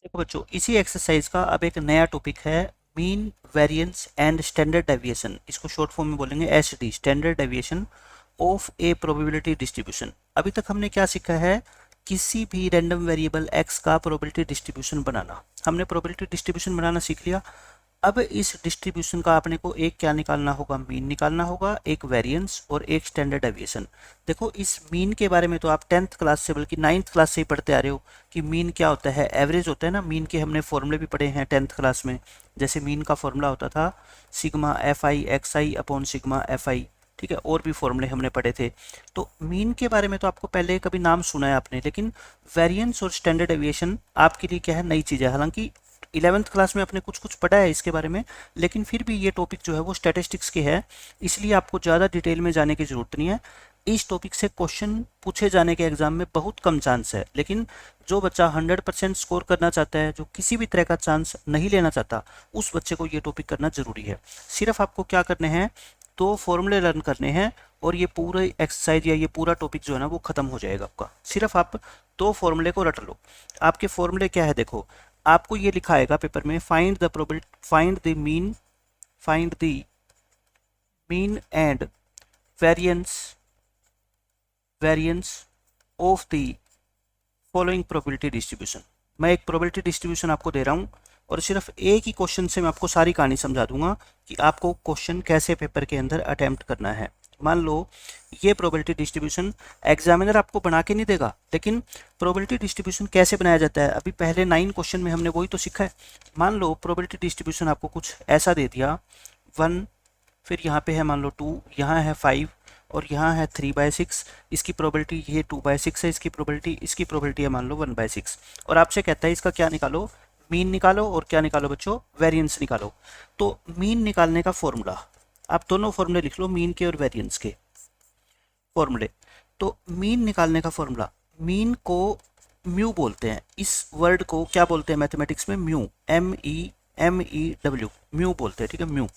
देखो बच्चों, इसी एक्सरसाइज का अब एक नया टॉपिक है, mean variance and standard deviation. इसको शॉर्ट फॉर्म में बोलेंगे SD, standard deviation of A probability distribution. अभी तक हमने क्या सीखा है, किसी भी रैंडम वेरिएबल एक्स का प्रोबेबिलिटी डिस्ट्रीब्यूशन बनाना। हमने प्रोबेबिलिटी डिस्ट्रीब्यूशन बनाना सीख लिया। अब इस डिस्ट्रीब्यूशन का अपने को एक क्या निकालना होगा, मीन निकालना होगा, एक वेरिएंस और एक स्टैंडर्ड डेविएशन। देखो, इस मीन के बारे में तो आप 10th क्लास से बल्कि 9th क्लास से ही पढ़ते आ रहे हो कि मीन क्या होता है, एवरेज होता है ना। मीन के हमने फॉर्मूले भी पढ़े हैं 10th क्लास में। जैसे मीन का फॉर्मूला होता था sigma F I x I upon sigma F I, ठीक है। और भी फॉर्मूले हमने पढ़े थे। तो मीन के बारे में तो आपको पहले कभी नाम सुना है आपने, लेकिन वेरिएंस और स्टैंडर्ड डेविएशन आपके लिए क्या है, नई चीज़ है। हालांकि 11th क्लास में आपने कुछ कुछ पढ़ा है इसके बारे में, लेकिन फिर भी ये टॉपिक जो है वो स्टैटिस्टिक्स के है, इसलिए आपको ज़्यादा डिटेल में जाने की ज़रूरत नहीं है। इस टॉपिक से क्वेश्चन पूछे जाने के एग्जाम में बहुत कम चांस है, लेकिन जो बच्चा 100% स्कोर करना चाहता है, जो किसी भी तरह का चांस नहीं लेना चाहता, उस बच्चे को ये टॉपिक करना जरूरी है। सिर्फ आपको क्या करने हैं, तो फॉर्मूले लर्न करने हैं और ये पूरा एक्सरसाइज या ये पूरा टॉपिक जो है ना वो खत्म हो जाएगा आपका। सिर्फ आप दो फॉर्मूले को रट लो। आपके फॉर्मूले क्या है, देखो आपको ये लिखा आएगा पेपर में, find the probability, find the mean and variance of the following probability distribution. मैं एक प्रोबेबिलिटी डिस्ट्रीब्यूशन आपको दे रहा हूँ और सिर्फ एक ही क्वेश्चन से मैं आपको सारी कहानी समझा दूंगा कि आपको क्वेश्चन कैसे पेपर के अंदर अटेम्प्ट करना है। मान लो ये प्रोबेबिलिटी डिस्ट्रीब्यूशन एग्जामिनर आपको बना के नहीं देगा, लेकिन प्रोबेबिलिटी डिस्ट्रीब्यूशन कैसे बनाया जाता है अभी पहले 9 क्वेश्चन में हमने वही तो सीखा है। मान लो प्रोबेबिलिटी डिस्ट्रीब्यूशन आपको कुछ ऐसा दे दिया, 1, फिर यहाँ पे है मान लो 2, यहाँ है 5 और यहाँ है 3/6। इसकी प्रोबेबिलिटी ये 2/6 है, इसकी प्रोबेबिलिटी है मान लो 1/6। और आपसे कहता है इसका क्या निकालो, मीन निकालो और क्या निकालो बच्चों, वेरिएंस निकालो। तो मीन निकालने का फॉर्मूला, आप दोनों फॉर्मूले लिख लो, मीन के और वेरिएंस के फॉर्मूले। तो मीन निकालने का फॉर्मूला, मीन को म्यू बोलते हैं। इस वर्ड को क्या बोलते हैं मैथमेटिक्स में, म्यू, MEW, म्यू बोलते हैं, ठीक है, म्यू।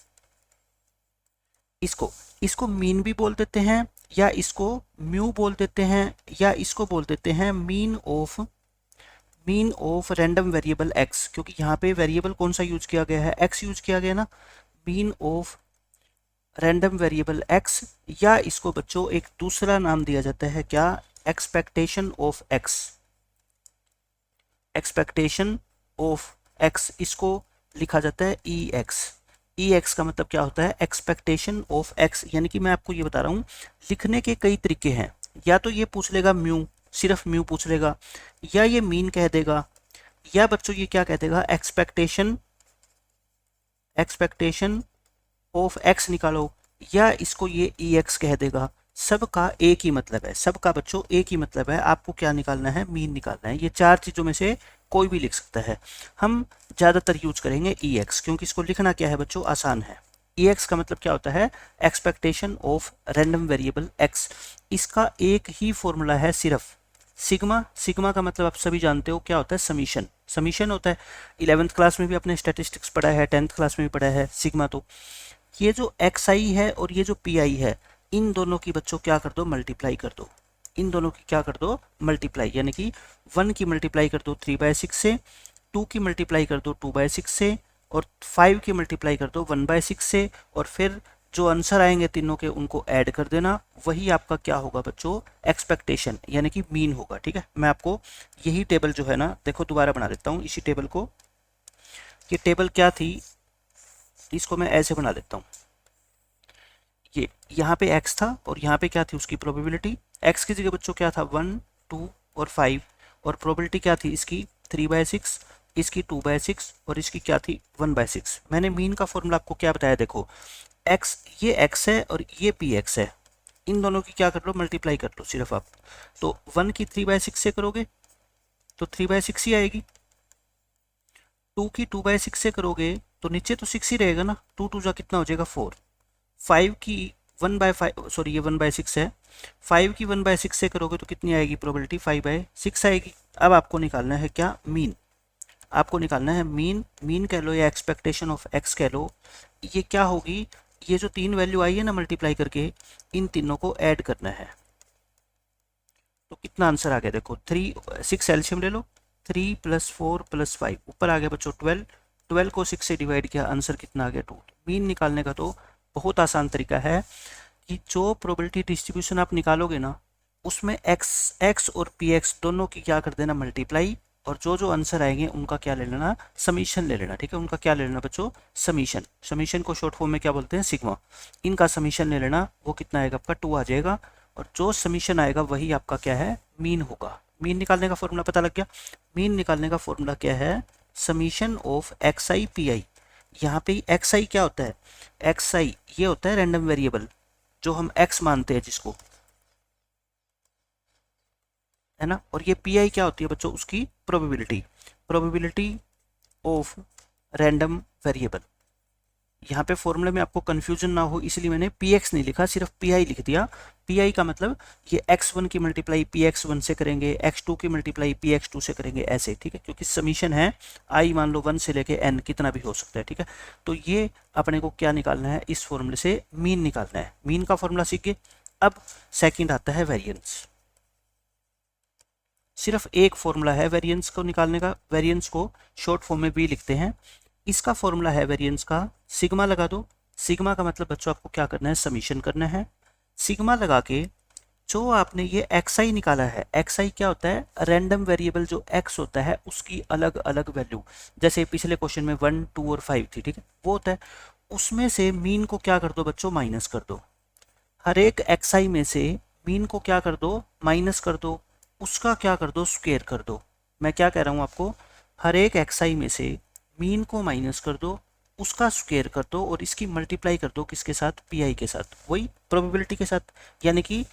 इसको इसको मीन भी बोल देते हैं, या इसको म्यू बोल देते हैं, या इसको बोल देते हैं mean of random variable x, क्योंकि यहाँ पे वेरिएबल कौन सा यूज किया गया है, एक्स यूज किया गया ना। Mean of random variable x, या इसको बच्चों एक दूसरा नाम दिया जाता है क्या, expectation of x, expectation of x, इसको लिखा जाता है EX। EX का मतलब क्या होता है, एक्सपेक्टेशन ऑफ एक्स। यानी कि मैं आपको ये बता रहा हूँ, लिखने के कई तरीके हैं। या तो ये पूछ लेगा म्यू, सिर्फ म्यू पूछ लेगा, या ये मीन कह देगा, या बच्चों ये क्या कह देगा, एक्सपेक्टेशन ऑफ एक्स निकालो, या इसको ये EX कह देगा। सबका एक ही मतलब है, सबका बच्चों एक ही मतलब है, आपको क्या निकालना है, मीन निकालना है। ये चार चीज़ों में से कोई भी लिख सकता है। हम ज़्यादातर यूज करेंगे EX, क्योंकि इसको लिखना क्या है बच्चों, आसान है। EX का मतलब क्या होता है, expectation of random variable x. इसका एक ही फॉर्मूला है सिर्फ, सिग्मा। सिग्मा का मतलब आप सभी जानते हो क्या होता है, समीशन, समीशन होता है। 11th क्लास में भी आपने स्टैटिस्टिक्स पढ़ा है, 10th क्लास में भी पढ़ा है सिग्मा। तो ये जो XI है और ये जो PI है, इन दोनों की बच्चों क्या कर दो, मल्टीप्लाई कर दो। इन दोनों की क्या कर दो, मल्टीप्लाई। यानी कि 1 की मल्टीप्लाई कर दो 3/6 से, 2 की मल्टीप्लाई कर दो 2/6 से, और 5 की मल्टीप्लाई कर दो 1/6 से, और फिर जो आंसर आएंगे तीनों के उनको ऐड कर देना। वही आपका क्या होगा बच्चों, एक्सपेक्टेशन यानी कि मीन होगा, ठीक है। मैं आपको यही टेबल जो है ना, देखो दोबारा बना देता हूँ इसी टेबल को। ये टेबल क्या थी, इसको मैं ऐसे बना देता हूँ। ये यहाँ पे x था और यहाँ पे क्या थी उसकी प्रोबेबिलिटी। x की जगह बच्चों क्या था, 1, 2 और 5, और प्रोबेबिलिटी क्या थी इसकी 3/6, इसकी 2/6 और इसकी क्या थी 1/6। मैंने मीन का फॉर्मूला आपको क्या बताया, देखो x, ये x है और ये px है, इन दोनों की क्या कर लो, मल्टीप्लाई कर लो सिर्फ आप। तो 1 की 3/6 से करोगे तो 3/6 ही आएगी, 2 की 2/6 से करोगे तो नीचे तो 6 ही रहेगा ना, 2 2 जा कितना हो जाएगा 4। 5 की 1/5, सॉरी ये 1/6 है, 5 की 1/6 से करोगे तो कितनी आएगी प्रोबेबिलिटी, 5/6 आएगी। अब आपको निकालना है क्या, मीन। आपको निकालना है मीन, मीन कह लो या एक्सपेक्टेशन ऑफ एक्स कह लो। ये क्या होगी, ये जो तीन वैल्यू आई है ना मल्टीप्लाई करके, इन तीनों को ऐड करना है। तो कितना आंसर आ गया देखो, 3 6 एलसीएम ले लो, 3 + 4 + 5 ऊपर आ गया बच्चों 12। 12 को 6 से डिवाइड किया, आंसर कितना आ गया 2। मीन निकालने का तो बहुत आसान तरीका है कि जो प्रोबेबिलिटी डिस्ट्रीब्यूशन आप निकालोगे ना, उसमें एक्स और पी एक्स दोनों की क्या कर देना, मल्टीप्लाई, और जो जो आंसर आएंगे उनका क्या ले लेना, समीशन ले लेना। ठीक है, उनका क्या ले लेना बच्चों, समीशन। समीशन को शॉर्ट फॉर्म में क्या बोलते हैं, सिग्मा। इनका समीशन ले लेना, वो कितना आएगा आपका 2 आ जाएगा, और जो समीशन आएगा वही आपका क्या है, मीन होगा। मीन निकालने का फॉर्मूला पता लग गया। मीन निकालने का फॉर्मूला क्या है, summation of x I P I. यहाँ पे एक्स आई क्या होता है, एक्स आई ये होता है रैंडम वेरिएबल, जो हम एक्स मानते हैं जिसको, है ना। और ये पी आई क्या होती है बच्चों, उसकी probability, probability of random variable. यहाँ पे फॉर्मूले में आपको कंफ्यूजन ना हो इसलिए मैंने पी एक्स नहीं लिखा, सिर्फ पी आई लिख दिया। पी आई का मतलब ये x1 की मल्टीप्लाई पी एक्स वन से करेंगे, x2 की मल्टीप्लाई पी एक्स टू से करेंगे, ऐसे। ठीक है, क्योंकि समीशन है आई मान लो 1 से लेके n कितना भी हो सकता है। ठीक है, तो ये अपने को क्या निकालना है, इस फॉर्मूले से मीन निकालना है। मीन का फॉर्मूला सीख गए। अब सेकेंड आता है वेरियंस। सिर्फ एक फॉर्मूला है वेरिएंस को निकालने का, वेरिएंस को शॉर्ट फॉर्म में भी लिखते हैं। इसका फॉर्मूला है वेरिएंस का, सिग्मा लगा दो। सिग्मा का मतलब बच्चों आपको क्या करना है, समीशन करना है। सिग्मा लगा के जो आपने ये एक्स आई निकाला है, एक्स आई क्या होता है, रैंडम वेरिएबल जो एक्स होता है उसकी अलग अलग वैल्यू, जैसे पिछले क्वेश्चन में 1, 2 और 5 थी। ठीक है, वो होता है। उसमें से मीन को क्या कर दो बच्चों, माइनस कर दो। हर एक एक्स आई में से मीन को क्या कर दो, माइनस कर दो, उसका क्या कर दो, स्क्वायर कर दो। मैं क्या कह रहा हूँ आपको, हर एक एक्स आई में से मीन को माइनस कर दो, उसका स्क्वायर कर दो, और इसकी मल्टीप्लाई कर दो किसके साथ, पी आई के साथ, वही प्रोबेबिलिटी के साथ। यानी कि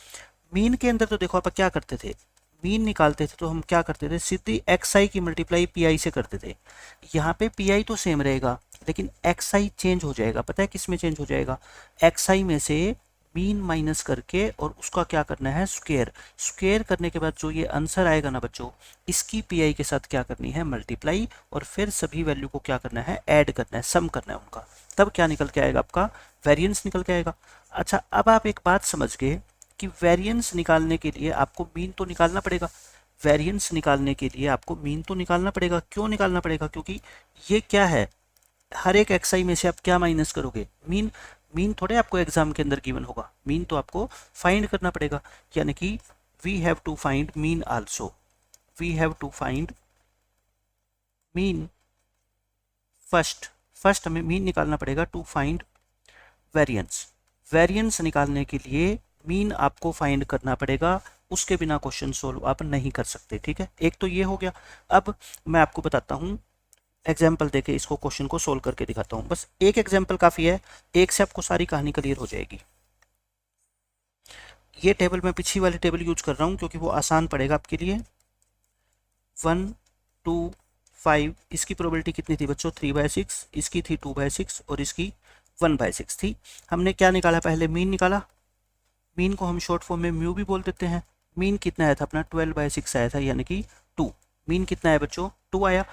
मीन के अंदर तो देखो आप क्या करते थे, मीन निकालते थे तो हम क्या करते थे, सीधी एक्स आई की मल्टीप्लाई पी आई से करते थे। यहाँ पे पी आई तो सेम रहेगा, लेकिन एक्स आई चेंज हो जाएगा। पता है किस में चेंज हो जाएगा, एक्स आई में से मीन माइनस करके और उसका क्या करना है, स्क्वायर। स्क्वायर करने के बाद जो ये आंसर आएगा ना बच्चों, इसकी पी आई के साथ क्या करनी है, मल्टीप्लाई, और फिर सभी वैल्यू को क्या करना है, ऐड करना है, सम करना है उनका। तब क्या निकल के आएगा, आपका वेरिएंस निकल के आएगा। अच्छा, अब आप एक बात समझ गए कि वेरिएंस निकालने के लिए आपको मीन तो निकालना पड़ेगा। वेरिएंस निकालने के लिए आपको मीन तो निकालना पड़ेगा। क्यों निकालना पड़ेगा, क्योंकि ये क्या है, हर एक एक्स आई में से आप क्या माइनस करोगे, मीन। मीन थोड़े आपको एग्जाम के अंदर गिवन होगा, मीन तो आपको फाइंड करना पड़ेगा। यानी कि we have to find mean also, we have to find mean first. First हमें मीन निकालना पड़ेगा टू फाइंड वेरिएंस। वेरिएंस निकालने के लिए मीन आपको फाइंड करना पड़ेगा, उसके बिना क्वेश्चन सोल्व आप नहीं कर सकते। ठीक है, एक तो ये हो गया। अब मैं आपको बताता हूँ, एग्जाम्पल देके इसको क्वेश्चन को सोल्व करके दिखाता हूँ। बस एक एग्जाम्पल काफ़ी है, एक से आपको सारी कहानी क्लियर हो जाएगी। ये टेबल मैं पिछली वाली टेबल यूज कर रहा हूँ क्योंकि वो आसान पड़ेगा आपके लिए। 1, 2, 5, इसकी प्रोबेबिलिटी कितनी थी बच्चों, 3/6, इसकी थी 2/6 और इसकी 1/6 थी। हमने क्या निकाला, पहले मीन निकाला। मीन को हम शॉर्ट फॉर्म में म्यू भी बोल देते हैं। मीन कितना आया था अपना, 12/6 आया था, यानी कि 2। मीन कितना है बच्चों, 2 आया।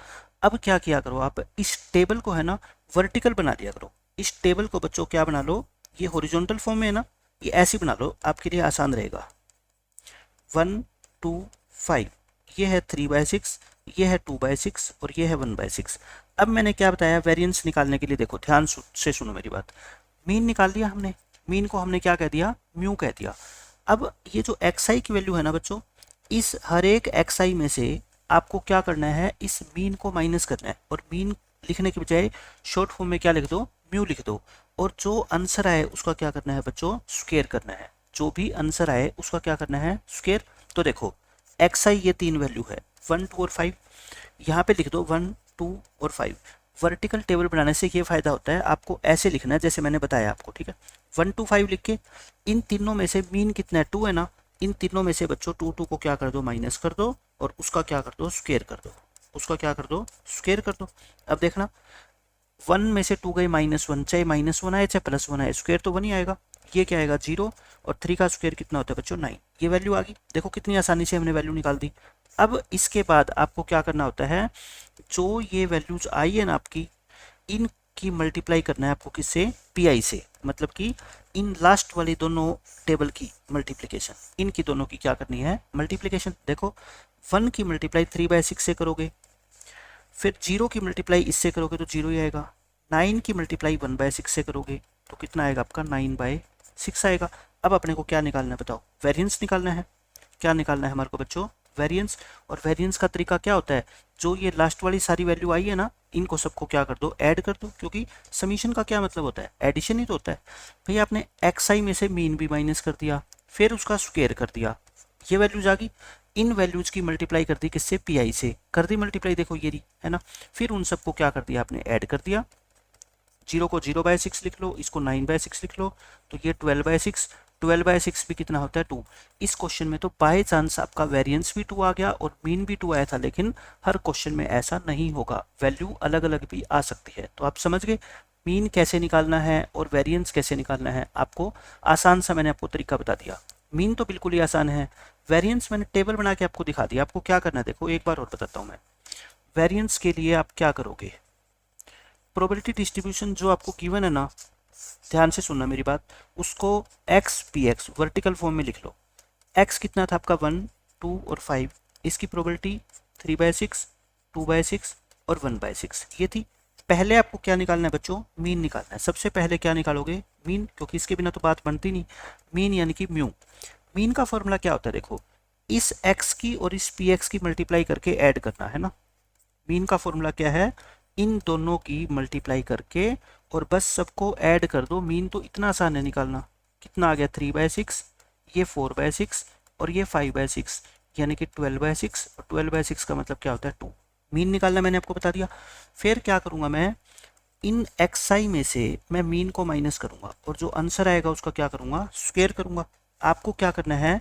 अब क्या किया करो आप, इस टेबल को है ना वर्टिकल बना दिया करो। इस टेबल को बच्चों क्या बना लो, ये हॉरिजॉन्टल फॉर्म में है ना, ये ऐसे बना लो, आपके लिए आसान रहेगा। 1, 2, 5, ये है 3/6, ये है 2/6 और ये है 1/6। अब मैंने क्या बताया, वेरिएंस निकालने के लिए देखो ध्यान से सुनो मेरी बात। मीन निकाल दिया हमने, मीन को हमने क्या कह दिया, म्यू कह दिया। अब ये जो एक्स आई की वैल्यू है ना बच्चों, इस हर एक एक्स आई में से आपको क्या करना है, इस मीन को माइनस करना है, और मीन लिखने के बजाय शॉर्ट फॉर्म में क्या लिख दो, म्यू लिख दो, और जो आंसर आए उसका क्या करना है बच्चों, स्क्वायर करना है। जो भी आंसर आए उसका क्या करना है, स्क्वायर। तो देखो एक्स आई ये 3 वैल्यू है, 1, 2 और 5। यहाँ पे लिख दो 1, 2 और 5। वर्टिकल टेबल बनाने से ये फायदा होता है, आपको ऐसे लिखना है जैसे मैंने बताया आपको। ठीक है, 1, 2, 5 लिख के इन तीनों में से मीन कितना है, 2 है ना, इन तीनों में से बच्चों 2, 2 को क्या कर दो, माइनस कर दो, और उसका क्या कर दो, स्क्वायर कर दो, उसका क्या कर दो, स्क्वायर कर दो। अब देखना 1 में से 2 गए -1, चाहे -1 आए चाहे +1 आए, स्क्वायर तो 1 ही आएगा। ये क्या आएगा 0, और 3 का स्क्वायर कितना होता है बच्चों, 9। ये वैल्यू आ गई, देखो कितनी आसानी से हमने वैल्यू निकाल दी। अब इसके बाद आपको क्या करना होता है, जो ये वैल्यूज आई है ना आपकी, इनकी मल्टीप्लाई करना है आपको किससे, पी आई से। मतलब कि इन लास्ट वाली दोनों टेबल की मल्टीप्लिकेशन, इनकी दोनों की क्या करनी है, मल्टीप्लिकेशन। देखो 1 की मल्टीप्लाई 3/6 से करोगे फिर 0 की मल्टीप्लाई इससे करोगे तो 0 ही आएगा। 9 की मल्टीप्लाई 1/6 से करोगे तो कितना आएगा आपका 9/6 आएगा। अब अपने को क्या निकालना है बताओ, वेरिएंस निकालना है। क्या निकालना है हमारे को बच्चों, वेरिएंस। और वेरिएंस का तरीका क्या होता है, जो ये लास्ट वाली सारी वैल्यू आई है ना, इनको सबको क्या कर दो, ऐड कर दो, क्योंकि समीशन का क्या मतलब होता है, एडिशन ही तो होता है। भैया आपने xi में से मीन भी माइनस कर दिया, फिर उसका स्क्वायर कर दिया, ये वैल्यूज आ गई। इन वैल्यूज की मल्टीप्लाई कर दी किससे, पी से कर दी मल्टीप्लाई, देखो ये रही है ना। फिर उन सबको क्या कर दिया आपने, ऐड कर दिया। 0 को 0/6 लिख लो, इसको 9/6 लिख लो, तो ये 12/6। 12/6 भी कितना होता है, 2। इस क्वेश्चन में तो बाय चांस आपका वेरिएंस भी 2 आ गया और मीन भी 2 आया था, लेकिन हर क्वेश्चन में ऐसा नहीं होगा, वैल्यू अलग अलग भी आ सकती है। तो आप समझ गए मीन कैसे निकालना है और वेरिएंस कैसे निकालना है। आपको आसान सा मैंने आपको तरीका बता दिया। मीन तो बिल्कुल ही आसान है, वेरिएंस मैंने टेबल बना के आपको दिखा दिया। आपको क्या करना है, देखो एक बार और बताता हूँ मैं। वेरिएंस के लिए आप क्या करोगे, प्रोबेबिलिटी डिस्ट्रीब्यूशन जो आपको गिवन है ना, ध्यान से सुनना मेरी बात, उसको x P x vertical form में लिख लो। एक्स कितना था आपका 1, 2 और 5, इसकी प्रोबेबिलिटी 3/6, 2/6 और 1/6 ये थी। पहले आपको क्या निकालना है बच्चों, मीन निकालना है। सबसे पहले क्या निकालोगे, मीन, क्योंकि इसके बिना तो बात बनती नहीं। मीन यानी कि म्यू। मीन का फॉर्मूला क्या होता है, देखो इस x की और इस px की मल्टीप्लाई करके ऐड करना है ना। मीन का फॉर्मूला क्या है, इन दोनों की मल्टीप्लाई करके और बस सबको ऐड कर दो। मीन तो इतना आसान है निकालना। कितना आ गया 3/6, ये 4/6 और ये 5/6, यानी कि 12/6। और 12/6 का मतलब क्या होता है 2। मीन निकालना मैंने आपको बता दिया। फिर क्या करूंगा मैं, इन xi में से मैं मीन को माइनस करूंगा और जो आंसर आएगा उसका क्या करूंगा, स्क्वायर करूंगा। आपको क्या करना है,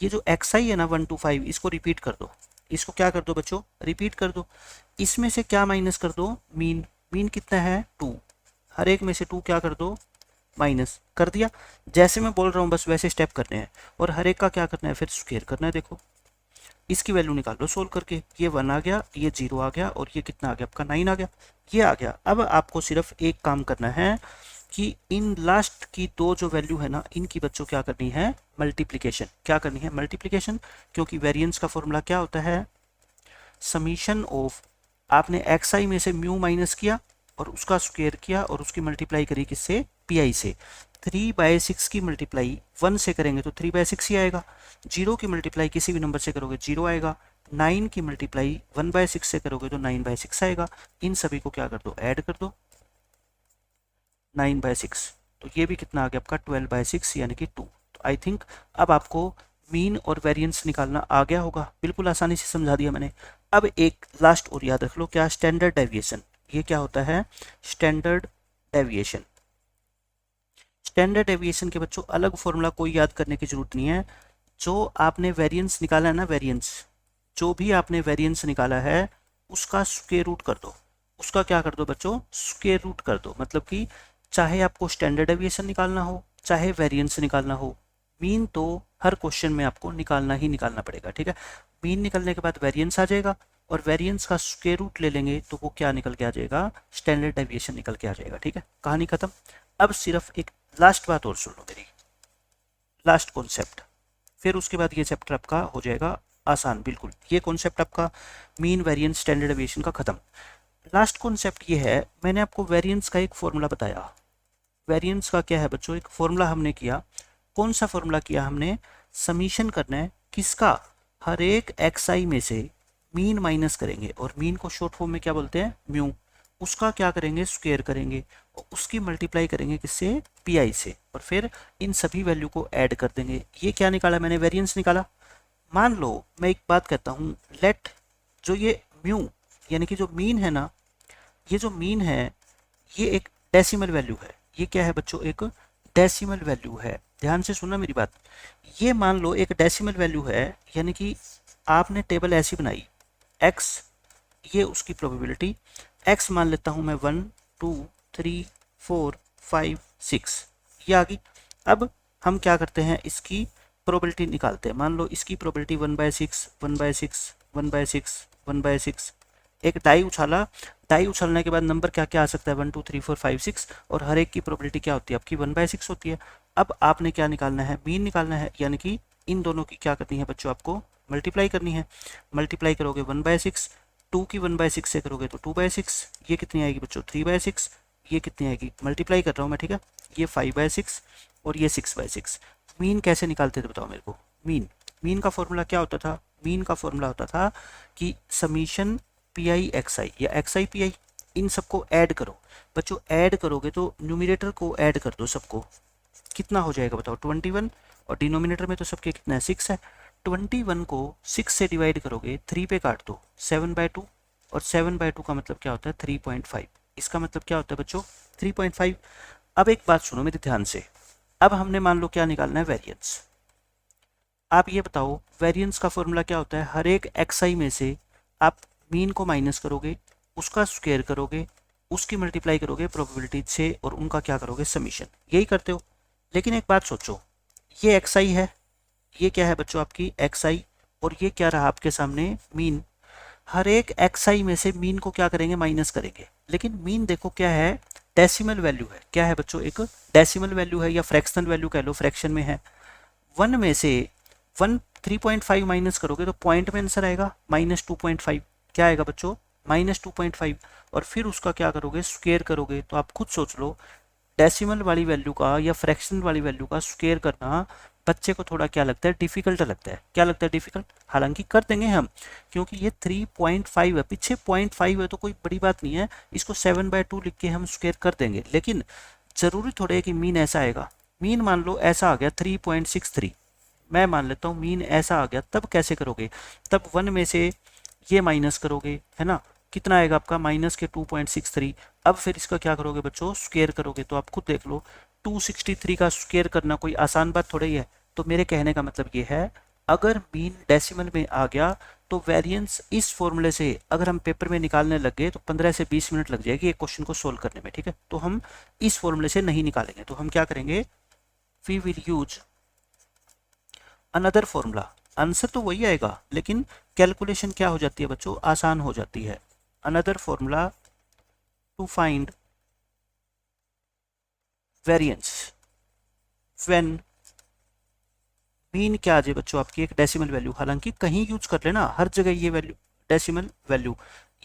ये जो xi है ना 1 to 5, इसको रिपीट कर दो। इसको क्या कर दो बच्चों, रिपीट कर दो। इसमें से क्या माइनस कर दो, मीन। मीन कितना है 2, हर एक में से 2 क्या कर दो, माइनस कर दिया। जैसे मैं बोल रहा हूँ बस वैसे स्टेप करने हैं, और हर एक का क्या करना है, फिर स्क्वायर करना है। देखो इसकी वैल्यू निकाल लो सोल्व करके, ये 1 आ गया, ये 0 आ गया और ये कितना आ गया आपका 9 आ गया, ये आ गया। अब आपको सिर्फ एक काम करना है कि इन लास्ट की दो जो वैल्यू है ना, इनकी बच्चों क्या करनी है, मल्टीप्लिकेशन। क्या करनी है, मल्टीप्लिकेशन, क्योंकि वेरिएंस का फॉर्मूला क्या होता है, समीशन ऑफ, आपने xi में से म्यू माइनस किया और उसका स्क्वायर किया और उसकी मल्टीप्लाई करी किससे, pi से। 3/6 की मल्टीप्लाई 1 से करेंगे तो 3/6 ही आएगा। 0 की मल्टीप्लाई किसी भी नंबर से करोगे 0 आएगा। 9 की मल्टीप्लाई 1/6 से करोगे तो 9/6 आएगा। इन सभी को क्या कर दो, ऐड कर दो, 9/6। तो ये भी कितना आ गया आपका 12/6 यानी कि 2। तो आई थिंक अब आपको मीन और वेरिएंस निकालना आ गया होगा, बिल्कुल आसानी से समझा दिया मैंने। अब एक लास्ट और याद रख लो, क्या, स्टैंडर्ड डेविएशन। ये क्या होता है, स्टैंडर्ड डेविएशन। स्टैंडर्ड डेविएशन के बच्चों अलग फॉर्मूला कोई याद करने की जरूरत नहीं है। जो आपने वेरिएंस निकाला है ना, वेरिएंस, जो भी आपने वेरिएंस निकाला है उसका स्क्वायर रूट कर दो। उसका क्या कर दो बच्चों, स्क्वायर रूट कर दो। मतलब कि चाहे आपको स्टैंडर्ड डेविएशन निकालना हो, चाहे वेरिएंस निकालना हो, मीन तो हर क्वेश्चन में आपको निकालना ही निकालना पड़ेगा, ठीक है। मीन निकलने के बाद वेरिएंस आ जाएगा और वेरिएंस का स्क्वायर रूट ले लेंगे तो वो क्या निकल के आ जाएगा, स्टैंडर्ड डेविएशन निकल के आ जाएगा, ठीक है। कहानी खत्म। अब सिर्फ एक लास्ट बात और सुन लो मेरी, लास्ट कॉन्सेप्ट, फिर उसके बाद ये चैप्टर आपका हो जाएगा आसान बिल्कुल। ये कॉन्सेप्ट आपका मीन वेरिएंस स्टैंडर्ड डेविएशन का खत्म। लास्ट कॉन्सेप्ट ये है, मैंने आपको वेरिएंस का एक फॉर्मूला बताया। वेरिएंस का क्या है बच्चों, एक फॉर्मूला हमने किया। कौन सा फॉर्मूला किया हमने, समीशन करना है किसका, हर एक xi में से मीन माइनस करेंगे, और मीन को शॉर्ट फॉर्म में क्या बोलते हैं, म्यू। उसका क्या करेंगे, स्क्वायर करेंगे और उसकी मल्टीप्लाई करेंगे किससे, पी से, और फिर इन सभी वैल्यू को ऐड कर देंगे। ये क्या निकाला मैंने, वेरिएंस निकाला। मान लो मैं एक बात कहता हूँ, लेट जो ये म्यू यानी कि जो मीन है ना, ये जो मीन है ये एक डेसिमल वैल्यू है। ये क्या है बच्चों, एक डेसिमल वैल्यू है। ध्यान से सुनना मेरी बात। ये मान लो एक डेसिमल वैल्यू है, यानी कि आपने टेबल ऐसी बनाई, x ये उसकी प्रोबेबिलिटी, x मान लेता हूं मैं 1 2 3 4 5 6, ये आ गई। अब हम क्या करते हैं, इसकी प्रोबेबिलिटी निकालते हैं। मान लो इसकी प्रोबेबिलिटी 1/6 1/6 1/6 1/6। एक डाई उछाला, डाई उछलने के बाद नंबर क्या क्या आ सकता है, 1 2 3 4 5 6, और हर एक की प्रोबेबिलिटी क्या होती है आपकी, 1/6 होती है। अब आपने क्या निकालना है, मीन निकालना है, यानी कि इन दोनों की क्या करनी है बच्चों, आपको मल्टीप्लाई करनी है। मल्टीप्लाई करोगे 1/6, 2 की 1/6 से करोगे तो 2/6, ये कितनी आएगी बच्चों 3/6, ये कितनी आएगी, मल्टीप्लाई कर रहा हूँ मैं, ठीक है, ये 5/6 और ये 6/6। मीन कैसे निकालते थे बताओ मेरे को। मीन मीन का फॉर्मूला क्या होता था, मीन का फॉर्मूला होता था कि समीशन पी आई एक्स आई या एक्स आई पी आई, इन सबको ऐड करो बच्चों। ऐड करोगे तो न्यूमिनेटर को ऐड कर दो सबको, कितना हो जाएगा बताओ 21, और डिनोमिनेटर में तो सबके कितना है 6 है। 21 को 6 से डिवाइड करोगे, 3 पे काट दो 7/2, और 7/2 का मतलब क्या होता है 3.5, इसका मतलब क्या होता है बच्चों 3.5। अब एक बात सुनो मेरे ध्यान से, अब हमने मान लो क्या निकालना है वेरिएंस। आप ये बताओ वेरिएंस का फॉर्मूला क्या होता है, हर एक xi में से आप मीन को माइनस करोगे, उसका स्क्वायर करोगे, उसकी मल्टीप्लाई करोगे प्रोबेबिलिटी से, और उनका क्या करोगे समीशन, यही करते हो। लेकिन एक बात सोचो, ये xi है, ये क्या है बच्चों आपकी xi, और ये क्या रहा आपके सामने मीन। हर एक xi में से मीन को क्या करेंगे माइनस करेंगे, लेकिन मीन देखो क्या है डेसिमल वैल्यू है, क्या है बच्चों एक डेसिमल वैल्यू है या फ्रैक्शनल वैल्यू कह लो, फ्रैक्शन में है। 1 में से 3.5 माइनस करोगे तो पॉइंट में आंसर आएगा -2.5, क्या आएगा बच्चों -2.5, और फिर उसका क्या करोगे स्क्वायर करोगे। तो आप खुद सोच लो, डेसिमल वाली वैल्यू का या फ्रैक्शन वाली वैल्यू का स्क्वायर करना बच्चे को थोड़ा क्या लगता है डिफिकल्ट लगता है, क्या लगता है डिफिकल्ट, हालांकि कर देंगे हम, क्योंकि ये 3.5 है, पीछे 0.5 है तो कोई बड़ी बात नहीं है, इसको 7/2 लिख के हम स्क्वायर कर देंगे। लेकिन जरूरी थोड़ा है कि मीन ऐसा आएगा, मीन मान लो ऐसा आ गया 3.63, मैं मान लेता हूँ मीन ऐसा आ गया, तब कैसे करोगे, तब 1 में से ये माइनस करोगे, है ना, कितना आएगा आपका माइनस के 2.63। अब फिर इसका क्या करोगे बच्चों स्क्वायर करोगे, तो आप खुद देख लो 263 का स्क्वायर करना कोई आसान बात थोड़ी है। तो मेरे कहने का मतलब ये है, अगर मीन डेसिमल में आ गया तो वेरिएंस इस फॉर्मूले से अगर हम पेपर में निकालने लग गए तो 15 से 20 मिनट लग जाएगी एक क्वेश्चन को सोल्व करने में, ठीक है। तो हम इस फॉर्मूले से नहीं निकालेंगे, तो हम क्या करेंगे, we will use another formula. Answer तो वही आएगा लेकिन कैलकुलेशन क्या हो जाती है बच्चों आसान हो जाती है। Another formula to find variance when mean क्या आ जाए बच्चों आपकी एक डेसिमल वैल्यू, हालांकि कहीं यूज कर लेना हर जगह ये वैल्यू डेसिमल वैल्यू,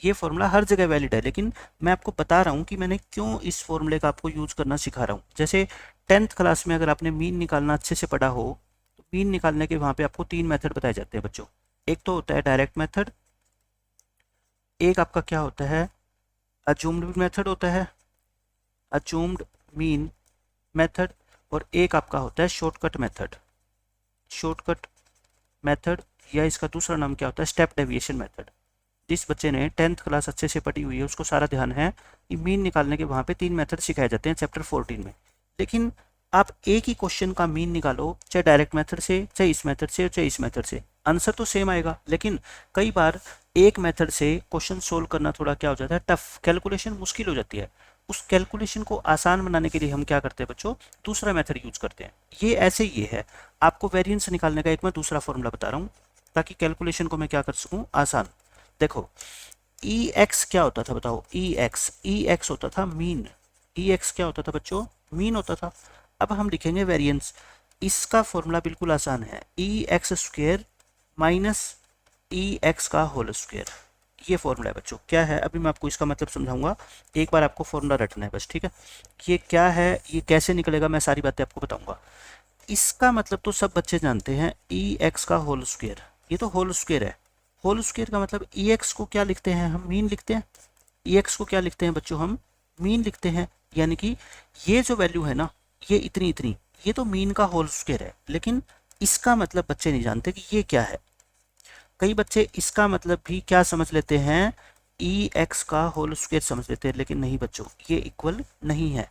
ये फॉर्मूला हर जगह वैलिड है, लेकिन मैं आपको बता रहा हूँ कि मैंने क्यों इस फॉर्मूले का आपको यूज करना सिखा रहा हूँ। जैसे 10th क्लास में अगर आपने मीन निकालना अच्छे से पढ़ा हो तो मीन निकालने के वहाँ पे आपको 3 मेथड बताए जाते हैं बच्चों। एक तो होता है डायरेक्ट मेथड, एक आपका क्या होता है अज्यूम्ड मेथड होता है, अज्यूम्ड मीन मेथड, और एक आपका होता है शॉर्टकट मेथड। शॉर्टकट मेथड या इसका दूसरा नाम क्या होता है स्टेप डेविएशन मेथड। जिस बच्चे ने 10th क्लास अच्छे से पढ़ी हुई है उसको सारा ध्यान है कि मीन निकालने के वहाँ पे 3 मेथड सिखाए जाते हैं चैप्टर 14 में। लेकिन आप एक ही क्वेश्चन का मीन निकालो, चाहे डायरेक्ट मेथड से, चाहे इस मेथड से, चाहे इस मेथड से, आंसर तो सेम आएगा। लेकिन कई बार एक मेथड से क्वेश्चन सोल्व करना थोड़ा क्या हो जाता है टफ, कैलकुलेशन मुश्किल हो जाती है। उस कैलकुलेशन को आसान बनाने के लिए हम क्या करते हैं बच्चों दूसरा मेथड यूज करते हैं। ये ऐसे ये है, आपको वेरिएंस निकालने का एक मैं दूसरा फॉर्मूला बता रहा हूँ ताकि कैलकुलेशन को मैं क्या कर सकूँ आसान। देखो ई एक्स क्या होता था बताओ, ई एक्स होता था मीन, ई एक्स क्या होता था बच्चों मीन होता था। अब हम लिखेंगे वेरिएंस, इसका फॉर्मूला बिल्कुल आसान है, ई एक्स स्क्वेयर माइनस ई एक्स का होल स्क्वेयर, ये फॉर्मूला है बच्चों। क्या है अभी मैं आपको इसका मतलब समझाऊंगा, एक बार आपको फॉर्मूला रटना है बस, ठीक है। ये क्या है ये कैसे निकलेगा मैं सारी बातें आपको बताऊंगा। इसका मतलब तो सब बच्चे जानते हैं, ई एक्स का होल स्क्वेयर, ये तो होल स्क्वेयर है। होल स्क्वेयर का मतलब ई एक्स को क्या लिखते हैं हम मीन लिखते हैं, ई एक्स को क्या लिखते हैं बच्चों हम मीन लिखते हैं। यानी कि ये जो वैल्यू है ना ये इतनी इतनी, ये तो मीन का होल स्क्वेयर है, लेकिन इसका मतलब बच्चे नहीं जानते कि ये क्या है। कई बच्चे इसका मतलब भी क्या समझ लेते हैं ई एक्स का होल स्क्वायर समझ लेते हैं, लेकिन नहीं बच्चों ये इक्वल नहीं है,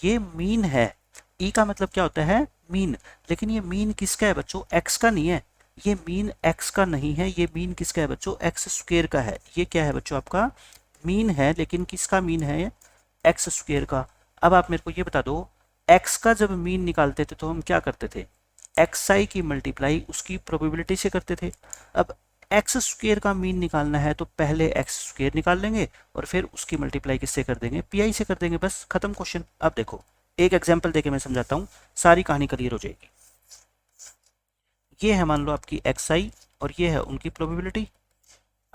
ये मीन है। ई का मतलब क्या होता है मीन, लेकिन ये मीन किसका है बच्चों एक्स का नहीं है, ये मीन एक्स का नहीं है, ये मीन किसका है बच्चों एक्स स्क्वायर का है। ये क्या है बच्चों आपका मीन है, लेकिन किसका मीन है एक्स स्क्वायर का। अब आप मेरे को ये बता दो एक्स का जब मीन निकालते थे तो हम क्या करते थे एक्स आई की मल्टीप्लाई उसकी प्रोबेबिलिटी से करते थे। अब एक्स स्क्वेयर का मीन निकालना है तो पहले एक्स स्क्वेयर निकाल लेंगे और फिर उसकी मल्टीप्लाई किससे कर देंगे पी आई से कर देंगे, बस खत्म क्वेश्चन। अब देखो एक एग्जांपल देके मैं समझाता हूँ, सारी कहानी क्लियर हो जाएगी। ये है मान लो आपकी एक्स आई और ये है उनकी प्रोबेबिलिटी।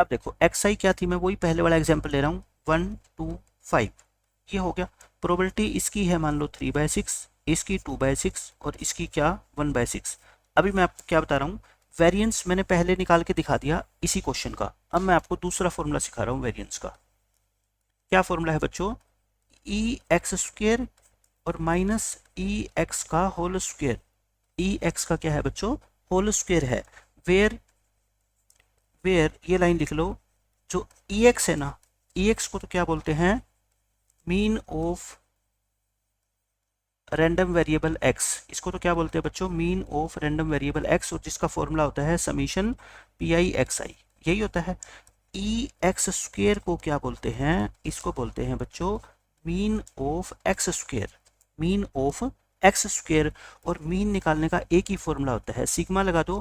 अब देखो एक्स आई क्या थी, मैं वही पहले वाला एग्जाम्पल ले रहा हूँ, 1 2 5, ये हो गया। प्रोबेबिलिटी इसकी है मान लो 3/6, इसकी 2/6 और इसकी क्या 1/6। अभी मैं आपको क्या बता रहा हूँ, वेरिएंस मैंने पहले निकाल के दिखा दिया इसी क्वेश्चन का। अब मैं आपको दूसरा फॉर्मूला सिखा रहा हूँ वेरिएंस का। क्या फॉर्मूला है बच्चों, ई एक्स स्क्वेयर और माइनस ई एक्स का होल स्क्वेयर। ई एक्स का क्या है बच्चों, होल स्क्वेयर है। वेयर वेयर ये लाइन लिख लो, जो ई एक्स है ना, ई एक्स को तो क्या बोलते हैं, mean of random variable x. इसको तो क्या बोलते हैं बच्चों, mean of random variable x, और जिसका फॉर्मूला होता है समीशन पी आई एक्स आई, यही होता है। ई एक्स स्क्वेयर को क्या बोलते हैं, इसको बोलते हैं बच्चों mean of x square, mean of x square. और मीन निकालने का एक ही फॉर्मूला होता है, सिग्मा लगा दो,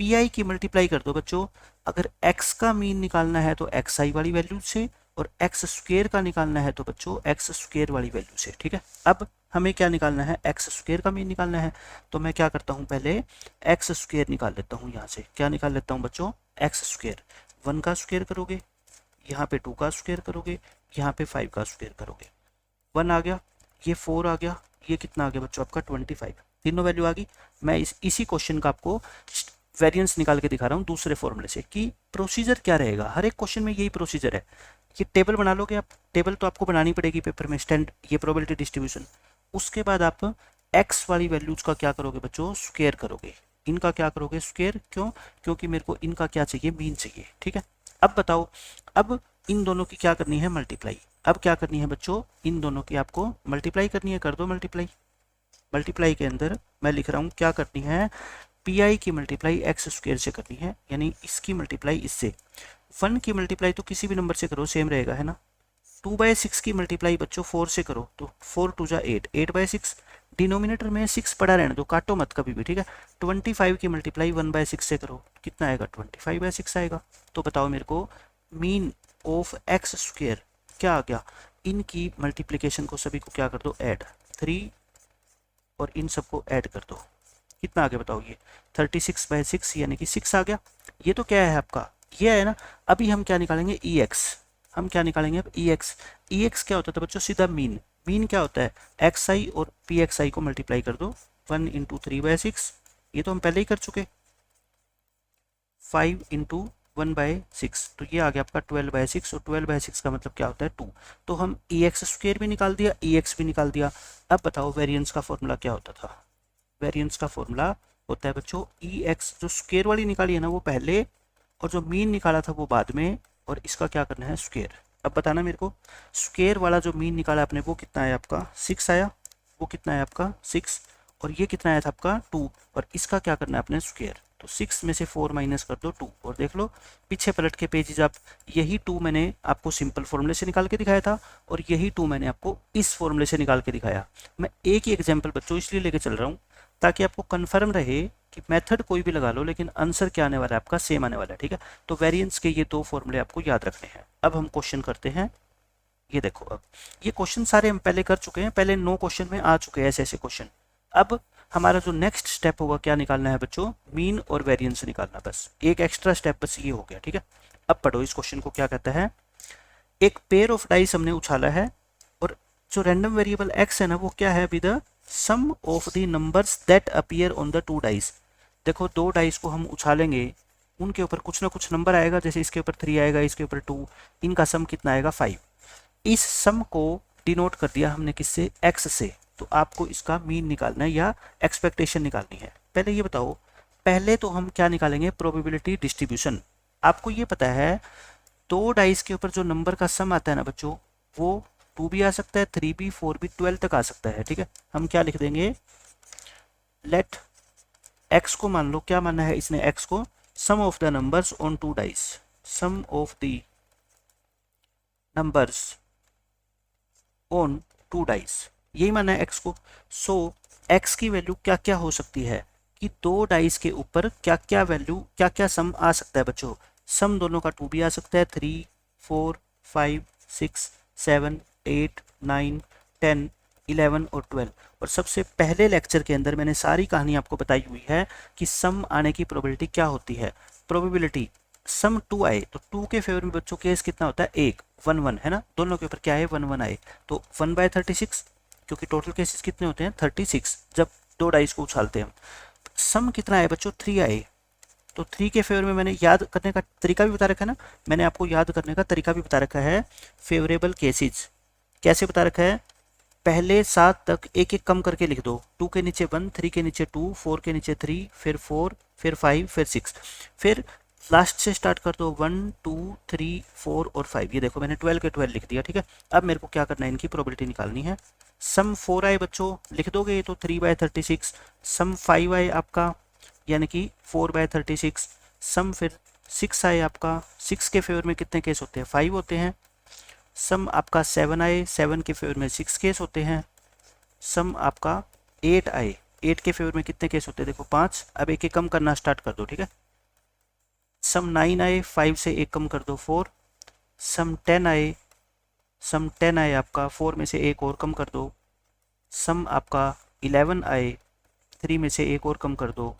पी आई की मल्टीप्लाई कर दो बच्चों। अगर एक्स का मीन निकालना है तो एक्स आई वाली वैल्यू से, और एक्स स्क्वेयर का निकालना है तो बच्चों एक्स स्क्वेयर वाली वैल्यू से, ठीक है। अब हमें क्या निकालना है, एक्स स्क्वेयर का मीन निकालना है। तो मैं क्या करता हूँ, पहले एक्स स्क्वेयर निकाल लेता हूँ। यहाँ से क्या निकाल लेता हूँ बच्चों, एक्स स्क्वेयर। 1 का स्क्वेयर करोगे, यहाँ पे 2 का स्क्वेयर करोगे, यहाँ पे 5 का स्क्वेयर करोगे। 1 आ गया, ये 4 आ गया, ये कितना आ गया बच्चों आपका 25, तीनों वैल्यू आ गई। मैं इसी क्वेश्चन का आपको वेरिएंस निकाल के दिखा रहा हूँ दूसरे फॉर्मूले से, कि प्रोसीजर क्या रहेगा। हर एक क्वेश्चन में यही प्रोसीजर है। ये टेबल बना लोगे आप, टेबल तो आपको बनानी पड़ेगी पेपर में, स्टैंड ये प्रोबेबिलिटी डिस्ट्रीब्यूशन। उसके बाद आप एक्स वाली वैल्यूज का क्या करोगे बच्चों, स्क्वायर करोगे। इनका क्या करोगे, स्क्वायर। क्यों, क्योंकि मेरे को इनका क्या चाहिए, मीन चाहिए, ठीक है। अब बताओ, अब इन दोनों की क्या करनी है, मल्टीप्लाई। अब क्या करनी है बच्चों, इन दोनों की आपको मल्टीप्लाई करनी है, कर दो मल्टीप्लाई। मल्टीप्लाई के अंदर मैं लिख रहा हूँ क्या करनी है, पी आई की मल्टीप्लाई एक्स स्क्वेयर से करनी है, यानी इसकी मल्टीप्लाई इससे। 1 की मल्टीप्लाई तो किसी भी नंबर से करो सेम रहेगा, है ना। 2/6 की मल्टीप्लाई बच्चों 4 से करो, तो 4 2 जा 8, 8/6। डिनोमिनेटर में 6 पड़ा रहने दो, काटो मत कभी भी, ठीक है। 25 की मल्टीप्लाई 1/6 से करो, कितना आएगा, 25/6 आएगा। तो बताओ मेरे को, मीन ऑफ एक्स स्क्वेयर क्या आ गया। इनकी मल्टीप्लीकेशन को सभी को क्या कर दो, ऐड, 3 और इन सबको ऐड कर दो, कितना आ गया बताओ, ये 36/6 यानी कि 6 आ गया। ये तो क्या है आपका, ये है ना। अभी हम क्या निकालेंगे, ई एक्स। हम क्या निकालेंगे अब, ई एक्स। ई एक्स क्या होता था बच्चों, सीधा मीन। मीन क्या होता है, एक्स आई और पी एक्स आई को मल्टीप्लाई कर दो, 1 × 3/6, ये तो हम पहले ही कर चुके। 5 × 1/6, तो ये आ गया आपका 12/6, और 12/6 का मतलब क्या होता है, 2। तो हम ई एक्स स्क्वेयर भी निकाल दिया, ई एक्स भी निकाल दिया। अब बताओ वेरिएंस का फॉर्मूला क्या होता था। वेरिएंस का फॉर्मूला होता है बच्चों, ई एक्स, जो स्क्वेयर वाली निकाली है ना वो पहले, और जो मीन निकाला था वो बाद में, और इसका क्या करना है, स्क्वेयर। अब बताना मेरे को, स्क्वेयर वाला जो मीन निकाला आपने वो कितना आया आपका, 6 आया। वो कितना है आपका 6, और ये कितना आया था आपका 2, और इसका क्या करना है आपने, स्क्वेयर। तो 6 में से 4 माइनस कर दो 2, और देख लो पीछे पलट के पेजेज आप, यही 2 मैंने आपको सिंपल फॉर्मूले से निकाल के दिखाया था, और यही 2 मैंने आपको इस फॉर्मूले से निकाल के दिखाया। मैं एक ही एग्जाम्पल बच्चों इसलिए लेके चल रहा हूँ ताकि आपको कन्फर्म रहे कि मेथड कोई भी लगा लो, लेकिन आंसर क्या आने वाला है आपका, सेम आने वाला है, ठीक है। तो वेरिएंस के ये 2 फॉर्मूले आपको याद रखने हैं। अब हम क्वेश्चन करते हैं। ये देखो, अब ये क्वेश्चन सारे हम पहले कर चुके हैं, पहले 9 क्वेश्चन में आ चुके हैं ऐसे ऐसे क्वेश्चन। अब हमारा जो नेक्स्ट स्टेप होगा क्या निकालना है बच्चों, मीन और वेरिएंस निकालना, बस एक एक्स्ट्रा स्टेप बस ये हो गया, ठीक है। अब पढ़ो इस क्वेश्चन को, क्या कहता है, एक पेयर ऑफ डाइस हमने उछाला है, और जो रैंडम वेरिएबल एक्स है ना वो क्या है, with the sum of the numbers that appear on the 2 dice. देखो 2 डाइस को हम उछालेंगे, उनके ऊपर कुछ ना कुछ नंबर आएगा, जैसे इसके ऊपर 3 आएगा, इसके ऊपर 2, इनका सम कितना आएगा 5। इस सम को डिनोट कर दिया हमने किससे, एक्स से। तो आपको इसका मीन निकालना है या एक्सपेक्टेशन निकालनी है। पहले ये बताओ, पहले तो हम क्या निकालेंगे, प्रोबेबिलिटी डिस्ट्रीब्यूशन। आपको ये पता है 2 डाइस के ऊपर जो नंबर का सम आता है ना बच्चों, वो 2 भी आ सकता है, 3 भी, 4 भी, 12 तक आ सकता है, ठीक है। हम क्या लिख देंगे, लेट एक्स को मान लो, क्या मानना है इसने एक्स को, sum of the numbers on 2 dice, sum of the numbers on 2 dice, यही माना है एक्स को। सो एक्स की वैल्यू क्या क्या हो सकती है, कि 2 डाइस के ऊपर क्या क्या वैल्यू, क्या क्या सम आ सकता है बच्चों। सम दोनों का 2 भी आ सकता है, 3 4 5 6 7 8 9 10 11 और 12। और सबसे पहले लेक्चर के अंदर मैंने सारी कहानी आपको बताई हुई है कि सम आने की प्रोबेबिलिटी क्या होती है। प्रोबेबिलिटी सम 2 आए तो 2 के फेवर में बच्चों केस कितना होता है, एक, 1 1 है ना, दोनों के ऊपर क्या है, 1 1 आए तो 1/36, क्योंकि टोटल केसेस कितने होते हैं 36 जब दो डाइस को उछालते हैं। सम कितना आए बच्चों, 3 आए तो 3 के फेवर में मैंने याद करने का तरीका भी बता रखा है ना, मैंने आपको याद करने का तरीका भी बता रखा है। फेवरेबल केसेस कैसे बता रखा है, पहले 7 तक एक एक कम करके लिख दो, 2 के नीचे 1, 3 के नीचे 2, 4 के नीचे 3, फिर 4, फिर 5, फिर 6, फिर लास्ट से स्टार्ट कर दो 1 2 3 4 और 5। ये देखो मैंने 12 के 12 लिख दिया, ठीक है। अब मेरे को क्या करना है, इनकी प्रोबेबिलिटी निकालनी है। सम 4 आए बच्चों, लिख दोगे ये तो 3/36, सम 5 आए आपका यानी कि 4/36, सम फिर 6 आए आपका, 6 के फेवर में कितने केस होते हैं, 5 होते हैं। सम आपका 7 आए, 7 के फेवर में 6 केस होते हैं। सम आपका 8 आए, 8 के फेवर में कितने केस होते हैं, देखो 5। अब एक एक कम करना स्टार्ट कर दो, ठीक है। सम 9 आए, 5 से एक कम कर दो 4। सम 10 आए, सम 10 आए आपका, 4 में से एक और कम कर दो। सम आपका 11 आए, 3 में से एक और कम कर दो।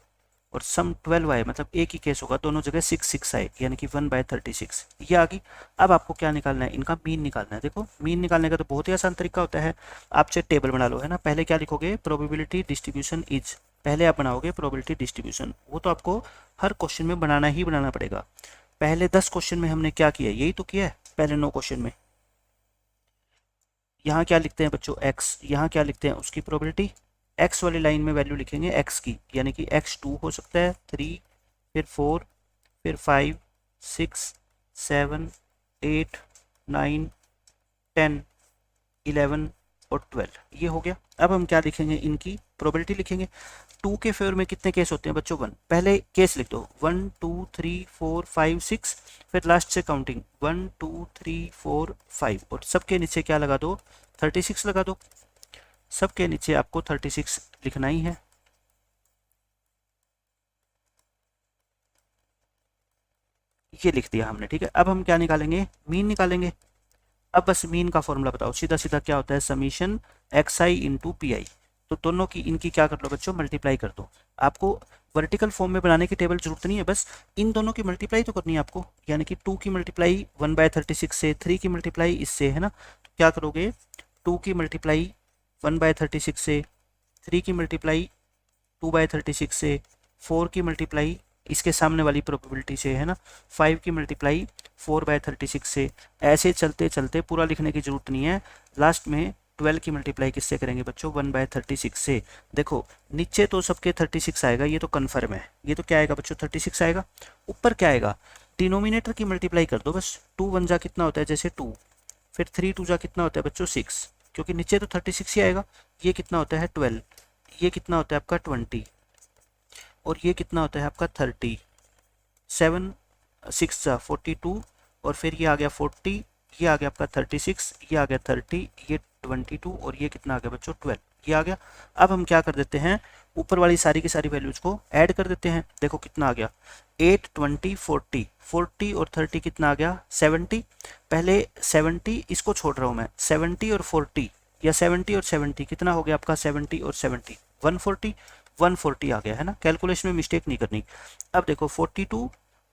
और सम 12 आए, मतलब एक ही केस होगा, दोनों जगह 6 6 आए यानी कि 1/36 ये आ गई। अब आपको क्या निकालना है, इनका मीन निकालना है। देखो मीन निकालने का तो बहुत ही आसान तरीका होता है, आप चाहे टेबल बना लो, है ना। पहले क्या लिखोगे, प्रोबेबिलिटी डिस्ट्रीब्यूशन इज, पहले आप बनाओगे प्रोबेबिलिटी डिस्ट्रीब्यूशन, वो तो आपको हर क्वेश्चन में बनाना ही बनाना पड़ेगा। पहले 10 क्वेश्चन में हमने क्या किया, यही तो किया है पहले 9 क्वेश्चन में। यहाँ क्या लिखते हैं बच्चों, एक्स, यहाँ क्या लिखते हैं उसकी प्रोबेबिलिटी, एक्स वाली लाइन में वैल्यू लिखेंगे एक्स की, यानी कि x2 हो सकता है 3, फिर 4, फिर 5, 6, 7, 8, 9, 10, 11 और 12, ये हो गया। अब हम क्या लिखेंगे, इनकी प्रोबेबिलिटी लिखेंगे। 2 के फेवर में कितने केस होते हैं बच्चों, 1, पहले केस लिख दो 1 2 3 4 5 6, फिर लास्ट से काउंटिंग 1 2 3 4 5 और सबके नीचे क्या लगा दो, 36 लगा दो। सबके नीचे आपको 36 लिखना ही है। ये लिख दिया हमने, ठीक है। अब हम क्या निकालेंगे, मीन निकालेंगे। अब बस मीन का फॉर्मूला बताओ, सीधा सीधा क्या होता है, summation x I into P I. तो दोनों की इनकी क्या कर लो बच्चों, मल्टीप्लाई कर दो। आपको वर्टिकल फॉर्म में बनाने की टेबल जरूरत नहीं है, बस इन दोनों की मल्टीप्लाई तो करनी है आपको, यानी कि 2 की मल्टीप्लाई 1/36 से, 3 की मल्टीप्लाई इससे, है ना। तो क्या करोगे, 2 की मल्टीप्लाई 1/36 से, 3 की मल्टीप्लाई 2/36 से, 4 की मल्टीप्लाई इसके सामने वाली प्रोबेबिलिटी से, है ना, 5 की मल्टीप्लाई 4/36 से। ऐसे चलते चलते पूरा लिखने की जरूरत नहीं है, लास्ट में 12 की मल्टीप्लाई किससे करेंगे बच्चों, 1/36 से। देखो नीचे तो सबके 36 आएगा, ये तो कन्फर्म है। ये तो क्या आएगा बच्चों, 36 आएगा। ऊपर क्या आएगा, डिनोमिनेटर की मल्टीप्लाई कर दो बस। 2 1 जा कितना होता है, जैसे 2, फिर 3 2 जा कितना होता है बच्चों 6, क्योंकि नीचे तो 36 ही आएगा। ये कितना होता है 12, ये कितना होता है आपका 20, और ये कितना होता है आपका 30, 7 6 जा 42, और फिर ये आ गया 40, ये आ गया आपका 36, ये आ गया 30, ये 22, और ये कितना आ गया बच्चों 12, ये आ गया। अब हम क्या कर देते हैं, ऊपर वाली सारी की सारी वैल्यूज को ऐड कर देते हैं। देखो कितना आ गया, 8 20 40, 40 और 30 कितना आ गया 70। पहले 70 इसको छोड़ रहा हूँ मैं, 70 और 40 या 70 और 70 कितना हो गया आपका, 70 और 70 140, 140 आ गया, है ना। कैलकुलेशन में मिस्टेक नहीं करनी। अब देखो 42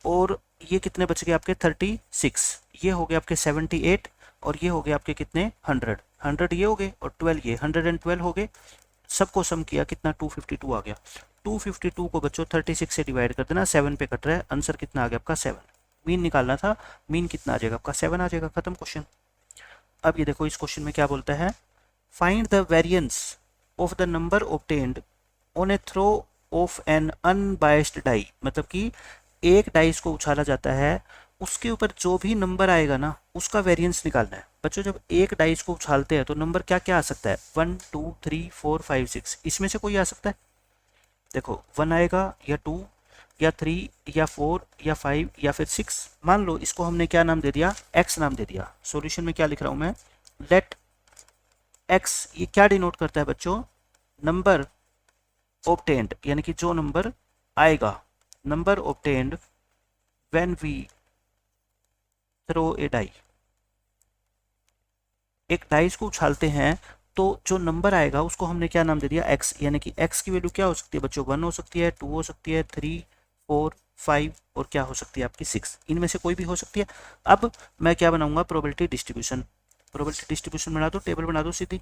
और ये कितने बच गए आपके 36, ये हो गए आपके 78, और ये हो गए आपके कितने 100, 100 ये हो गए, और 12 ये 112 हो गए। सबको सम किया कितना 252 आ गया। 252 को बच्चों 36 से डिवाइड कर देना, 7 पे कट रहा है, आंसर कितना आ गया आपका 7। मीन निकालना था, मीन कितना आ जाएगा आपका 7 आ जाएगा, खत्म क्वेश्चन। अब ये देखो इस क्वेश्चन में क्या बोलता है, find the variance of the number obtained on a throw of an unbiased die, मतलब कि एक डाइस को उछाला जाता है, उसके ऊपर जो भी नंबर आएगा ना उसका वेरिएंस निकालना है। बच्चों जब एक डाइस को उछालते हैं तो नंबर क्या क्या आ सकता है, 1 2 3 4 5 6, इसमें से कोई आ सकता है। देखो 1 आएगा या 2 या 3 या 4 या 5 या फिर 6। मान लो इसको हमने क्या नाम दे दिया, x नाम दे दिया। सॉल्यूशन में क्या लिख रहा हूं मैं, लेट x, ये क्या डिनोट करता है बच्चों, नंबर ऑब्टेन्ड, यानी कि जो नंबर आएगा, number obtained when we throw a die. एक डाइस को उछालते हैं तो जो नंबर आएगा उसको हमने क्या नाम दे दिया, x, यानी कि x की वैल्यू क्या हो सकती है बच्चों, 1 हो सकती है, 2 हो सकती है, 3 4 5 और क्या हो सकती है आपकी 6, इनमें से कोई भी हो सकती है। अब मैं क्या बनाऊंगा, प्रोबेबिलिटी डिस्ट्रीब्यूशन। प्रोबेबिलिटी डिस्ट्रीब्यूशन बना दो, टेबल बना दो सीधी,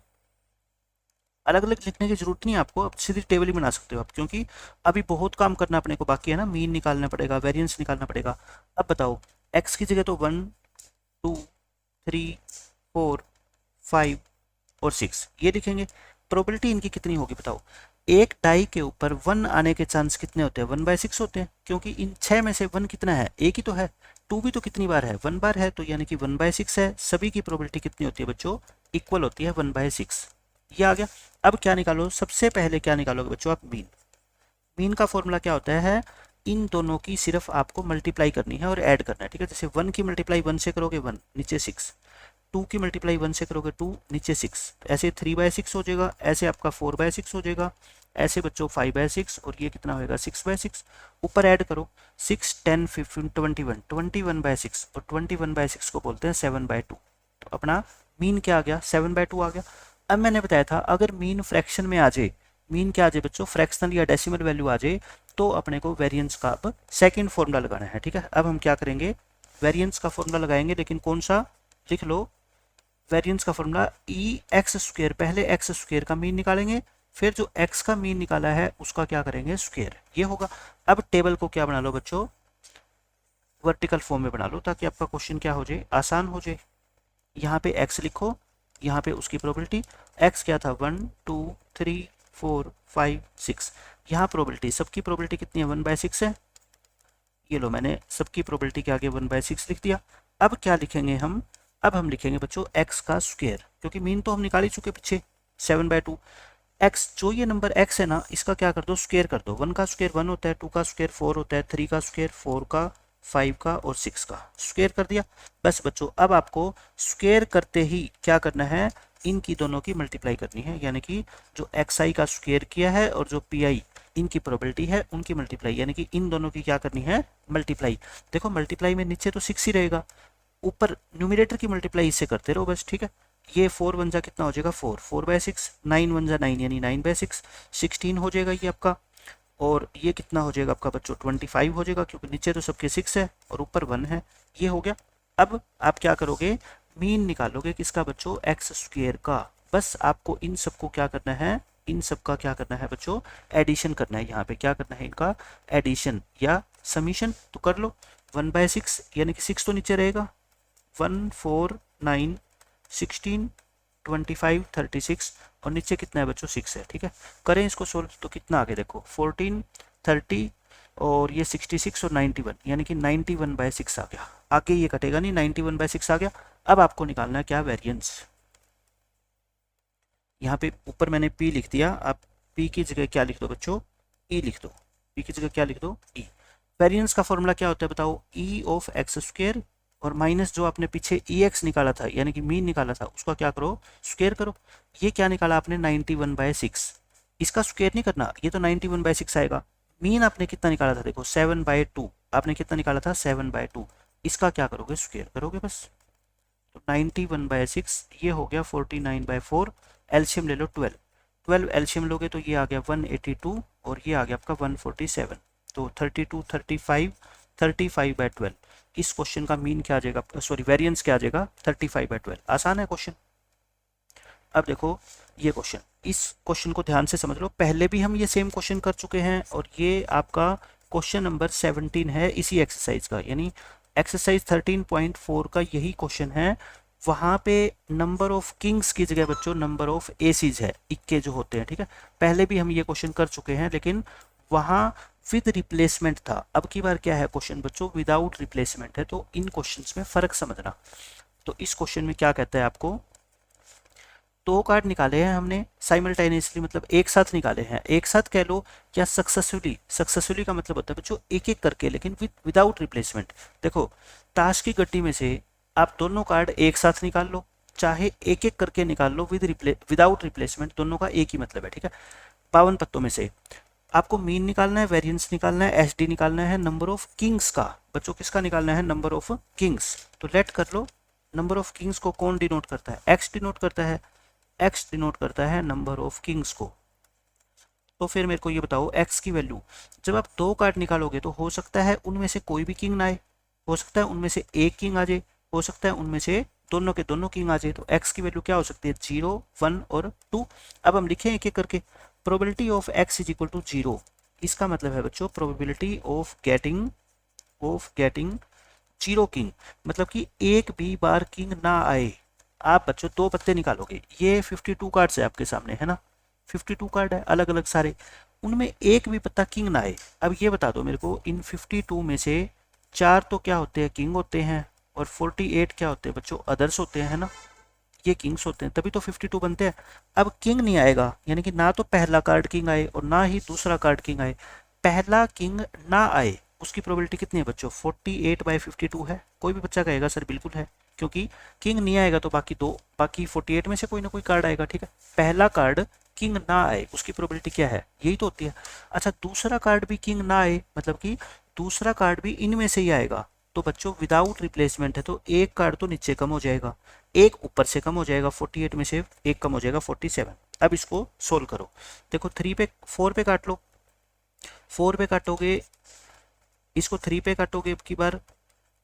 अलग अलग लिखने की जरूरत नहीं है आपको, अब सीधी टेबल ही बना सकते हो आप, क्योंकि अभी बहुत काम करना अपने को बाकी है ना, मीन निकालना पड़ेगा, वेरिएंस निकालना पड़ेगा। अब बताओ एक्स की जगह तो 1 2 3 4 5 और 6 ये लिखेंगे। प्रोबेबिलिटी इनकी कितनी होगी बताओ, एक डाई के ऊपर 1 आने के चांस कितने होते हैं, 1/6 होते हैं, क्योंकि इन 6 में से 1 कितना है, एक ही तो है। 2 भी तो कितनी बार है, 1 बार है, तो यानी कि 1/6 है। सभी की प्रोबेबिलिटी कितनी होती है बच्चों, इक्वल होती है 1/6। ये आ गया। अब क्या निकालो, सबसे पहले क्या निकालोगे बच्चों आप, मीन। मीन का फॉर्मूला क्या होता है, इन दोनों की सिर्फ आपको मल्टीप्लाई करनी है और ऐड करना है, ठीक है। जैसे 1 की मल्टीप्लाई 1 से करोगे 1, नीचे 6, 2 की मल्टीप्लाई 1 से करोगे 2, नीचे 6, ऐसे 3/6 हो जाएगा, ऐसे आपका 4/6 हो जाएगा, ऐसे बच्चों 5/6, और ये कितना होएगा 6/6। ऊपर ऐड करो, 6 10 15 21, 21/6, और 21/6 को बोलते हैं 7/2। तो अपना मीन क्या आ गया, 7/2 आ गया। अब मैंने बताया था अगर मीन फ्रैक्शन में आ जाए, मीन क्या आ जाए बच्चों, फ्रैक्शनल या डेसिमल वैल्यू आ जाए, तो अपने को वेरिएंस का अब सेकंड फॉर्मूला लगाना है, ठीक है। अब हम क्या करेंगे, वेरिएंस का फॉर्मूला लगाएंगे, लेकिन कौन सा, लिख लो वेरिएंस का फॉर्मूला ई एक्स स्क्वेयर। पहले एक्स स्क्वेयर का मीन निकालेंगे, फिर जो एक्स का मीन निकाला है उसका क्या करेंगे, स्क्वेयर, ये होगा। अब टेबल को क्या बना लो बच्चों, वर्टिकल फॉर्म में बना लो, ताकि आपका क्वेश्चन क्या हो जाए, आसान हो जाए। यहाँ पे x लिखो, यहाँ पे उसकी प्रोबेबिलिटी, x क्या था 1 2 3 4 5 6, यहाँ प्रोबेबिलिटी, सबकी प्रोबेबिलिटी कितनी है 1/6 है। ये लो मैंने सबकी प्रोबेबिलिटी के आगे 1/6 लिख दिया। अब क्या लिखेंगे हम, अब हम लिखेंगे बच्चों x का स्क्वायर, क्योंकि मीन तो हम निकाल ही चुके पीछे 7/2। x जो ये नंबर x है ना, इसका क्या कर दो, स्क्वायर कर दो। 1 का स्क्वायर 1 होता है, 2 का स्क्वायर 4 होता है, 3 का स्क्वायर 4 का, 5 का और 6 का, स्क्वायर कर दिया। बस बच्चों अब आपको स्क्वायर करते ही क्या करना है, इनकी दोनों की मल्टीप्लाई करनी है, यानी कि जो xi का स्क्वायर किया है और जो pi इनकी प्रोबेबिलिटी है उनकी मल्टीप्लाई, यानी कि इन दोनों की क्या करनी है, मल्टीप्लाई। देखो मल्टीप्लाई में नीचे तो 6 ही रहेगा, ऊपर न्यूमिनेटर की मल्टीप्लाई इससे करते रहो बस, ठीक है। ये 4 वन जा कितना हो जाएगा 4, 4/6, 9 वन जा 9 यानी 9/6, 16 हो जाएगा ये आपका। और ये कितना हो जाएगा आपका बच्चों 25 हो जाएगा, क्योंकि नीचे तो सबके 6 है और ऊपर 1 है, ये हो गया। अब आप क्या करोगे, मीन निकालोगे किसका बच्चों, एक्स स्क्वेयर का। बस आपको इन सबको क्या करना है, इन सबका क्या करना है बच्चों, एडिशन करना है। यहाँ पे क्या करना है, इनका एडिशन या समीशन, तो कर लो। 1/6 यानी कि 6 तो नीचे रहेगा, 1 4 9 16 25 36, और नीचे कितना है बच्चों 6 है, ठीक है। करें इसको सोल्व, तो कितना आगे देखो 14 30 और ये 66 और 91, यानी कि 91/6 आ गया। आगे ये कटेगा नहीं, 91/6 आ गया। अब आपको निकालना है क्या, वेरिएंस। यहाँ पे ऊपर मैंने p लिख दिया, आप p की जगह क्या लिख दो बच्चों, e लिख दो, p की जगह क्या लिख दो, e। वेरिएंस का फॉर्मूला क्या होता है बताओ, e ऑफ एक्स स्क्वायर और माइनस जो आपने पीछे ex निकाला था, यानी कि मीन निकाला था, उसका क्या करो, स्क्वायर करो। ये क्या निकाला आपने 91/6, इसका स्क्वायर नहीं करना, ये तो 91/6 आएगा। मीन आपने कितना निकाला था, देखो 7/2, आपने कितना निकाला था 7/2, इसका क्या करोगे, स्क्वायर करोगे बस। तो 91/6 ये हो गया 49/4, एलसीएम ले लो 12, 12 एलसीएम लोगे तो ये आ गया 182 और ये आ गया आपका 147, तो 32 35 35/12। इस क्वेश्चन का मीन क्या आ जाएगा, सॉरी वेरिएंस क्या आ जाएगा 35/12। आसान है क्वेश्चन। अब देखो ये क्वेश्चन, इस क्वेश्चन को ध्यान से समझ लो, पहले भी हम ये सेम क्वेश्चन कर चुके हैं, और ये आपका क्वेश्चन नंबर 17 है इसी एक्सरसाइज का, यानी एक्सरसाइज 13.4 का यही क्वेश्चन है। वहाँ पे नंबर ऑफ किंग्स की जगह बच्चों नंबर ऑफ एसीज है, इक्के जो होते हैं, ठीक है। पहले भी हम ये क्वेश्चन कर चुके हैं, लेकिन वहाँ विद रिप्लेसमेंट था। अब की बार क्या है क्वेश्चन बच्चों, विदाउट रिप्लेसमेंट है, तो इन क्वेश्चंस में फर्क समझना। तो इस क्वेश्चन में क्या कहता है आपको, दो कार्ड निकाले हैं हमने साइमल्टेनियसली, मतलब एक साथ निकाले हैं, एक साथ कह लो या सक्सेसफुली। सक्सेसफुली का मतलब होता है बच्चों एक एक करके, लेकिन विदाउट रिप्लेसमेंट। देखो ताश की गड्डी में से आप दोनों कार्ड एक साथ निकाल लो, चाहे एक एक करके निकाल लो, विदाउट रिप्लेसमेंट, दोनों का एक ही मतलब है, ठीक है। 52 पत्तों में से आपको मीन निकालना है, वेरिएंस निकालना है, एसडी निकालना है, नंबर ऑफ किंग्स का बच्चों किसका निकालना है, नंबर ऑफ किंग्स। तो लेट कर लो, नंबर ऑफ किंग्स को कौन डिनोट करता है, एक्स डिनोट करता है, एक्स डिनोट करता है नंबर ऑफ किंग्स को। तो फिर मेरे को ये बताओ एक्स की वैल्यू, जब आप दो कार्ड निकालोगे तो हो सकता है उनमें से कोई भी किंग ना आए, हो सकता है उनमें से एक किंग आ जाए, हो सकता है उनमें से दोनों के दोनों किंग आ जाए। तो एक्स की वैल्यू क्या हो सकती है, 0, 1 और 2। अब हम लिखें एक एक करके। Probability of x is equal to 0, इसका मतलब है बच्चों प्रोबेबिलिटी ऑफ गेटिंग 0 किंग, मतलब कि एक भी बार किंग ना आए। आप बच्चों दो पत्ते निकालोगे, ये 52 कार्ड्स है आपके सामने, है ना, 52 कार्ड है अलग अलग सारे, उनमें एक भी पत्ता किंग ना आए। अब ये बता दो मेरे को, इन 52 में से 4 तो क्या होते हैं, किंग होते हैं, और 48 क्या होते हैं बच्चों, अदर्स होते हैं, है ना, ये किंग्स होते हैं, तभी तो 52 बनते हैं। अब किंग नहीं आएगा, यानी कि ना तो पहला कार्ड किंग आए और ना ही दूसरा कार्ड किंग आए, पहला किंग ना आए उसकी प्रोबेबिलिटी कितनी है बच्चों, 48/52 है। कोई भी बच्चा कहेगा सर बिल्कुल है, क्योंकि किंग नहीं आएगा तो बाकी 48 में से कोई ना कोई कार्ड आएगा, ठीक है। पहला कार्ड किंग ना आए उसकी प्रोबेबिलिटी क्या है, यही तो होती है। अच्छा, दूसरा कार्ड भी किंग ना आए, मतलब कि दूसरा कार्ड भी इनमें से ही आएगा, तो बच्चों विदाउट रिप्लेसमेंट है, तो एक कार्ड तो नीचे कम हो जाएगा, एक ऊपर से कम हो जाएगा, 48 में से एक कम हो जाएगा, 47। अब इसको सोल्व करो, देखो 4 पे काट लो, 4 पे काटोगे, इसको 3 पे काटोगे अब की बार,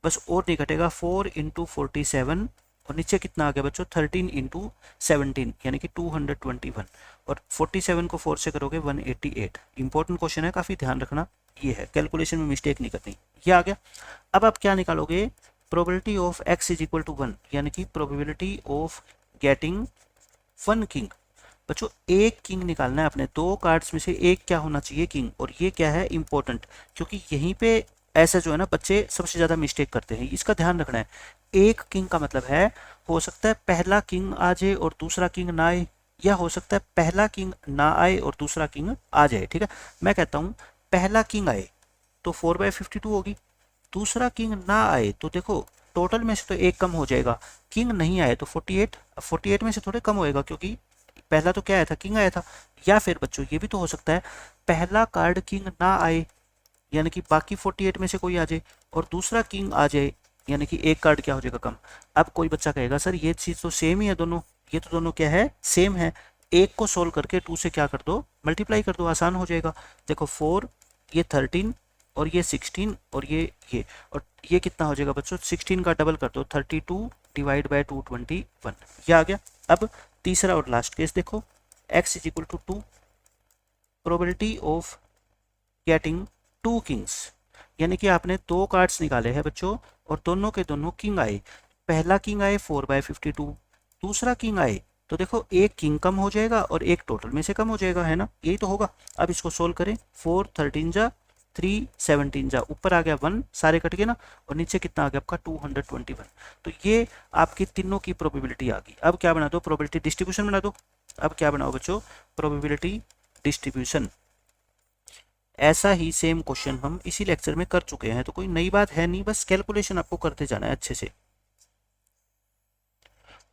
बस और नहीं कटेगा, 4 इंटू 47, और नीचे कितना आ गया बच्चों, 13 इंटू 17, यानी कि 221, और 47 को 4 से करोगे 188। इंपॉर्टेंट क्वेश्चन है, काफ़ी ध्यान रखना, ये है, कैलकुलेशन में मिस्टेक नहीं करनी। ये आ गया। अब आप क्या निकालोगे, probability of x is equal to 1, यानी कि प्रोबेबिलिटी ऑफ गेटिंग 1 किंग। बच्चों एक किंग निकालना है अपने, दो कार्ड्स में से एक क्या होना चाहिए, किंग, और ये क्या है इंपॉर्टेंट, क्योंकि यहीं पे ऐसा जो है ना बच्चे सबसे ज्यादा मिस्टेक करते हैं, इसका ध्यान रखना है। एक किंग का मतलब है, हो सकता है पहला किंग आ जाए और दूसरा किंग ना आए, या हो सकता है पहला किंग ना आए और दूसरा किंग आ जाए, ठीक है। मैं कहता हूं पहला किंग आए तो 4/52 होगी, दूसरा किंग ना आए तो देखो टोटल में से तो एक कम हो जाएगा, किंग नहीं आए तो 48, अब 48 में से थोड़े कम होएगा, क्योंकि पहला तो क्या आया था, किंग आया था। या फिर बच्चों ये भी तो हो सकता है पहला कार्ड किंग ना आए, यानी कि बाकी 48 में से कोई आ जाए, और दूसरा किंग आ जाए, यानी कि एक कार्ड क्या हो जाएगा कम। अब कोई बच्चा कहेगा सर ये चीज़ तो सेम ही है दोनों, ये तो दोनों क्या है, सेम है, एक को सोल्व करके 2 से क्या कर दो, मल्टीप्लाई कर दो, आसान हो जाएगा। देखो 4, ये 13, और ये 16, और ये और ये कितना हो जाएगा बच्चों, 16 का डबल कर दो, 32 डिवाइड बाय 221, ये आ गया। अब तीसरा और लास्ट केस देखो, x is equal to 2, probability of getting 2 kings, यानी कि आपने दो कार्ड्स निकाले हैं बच्चों और दोनों के दोनों किंग आए, पहला किंग आए 4/52, दूसरा किंग आए तो देखो एक किंग कम हो जाएगा और एक टोटल में से कम हो जाएगा, है ना, यही तो होगा। अब इसको सोल्व करें, 4 13 जा 3 17 जा, ऊपर आ गया 1, सारे कट गए ना, और नीचे कितना आ गया आपका 221। तो ये आपकी तीनों की प्रोबेबिलिटी आ गई। अब क्या बना दो, प्रोबेबिलिटी डिस्ट्रीब्यूशन बना दो। अब क्या बनाओ बच्चों, प्रोबेबिलिटी डिस्ट्रीब्यूशन। ऐसा ही सेम क्वेश्चन हम इसी लेक्चर में कर चुके हैं, तो कोई नई बात है नहीं, बस कैलकुलेशन आपको करते जाना है अच्छे से।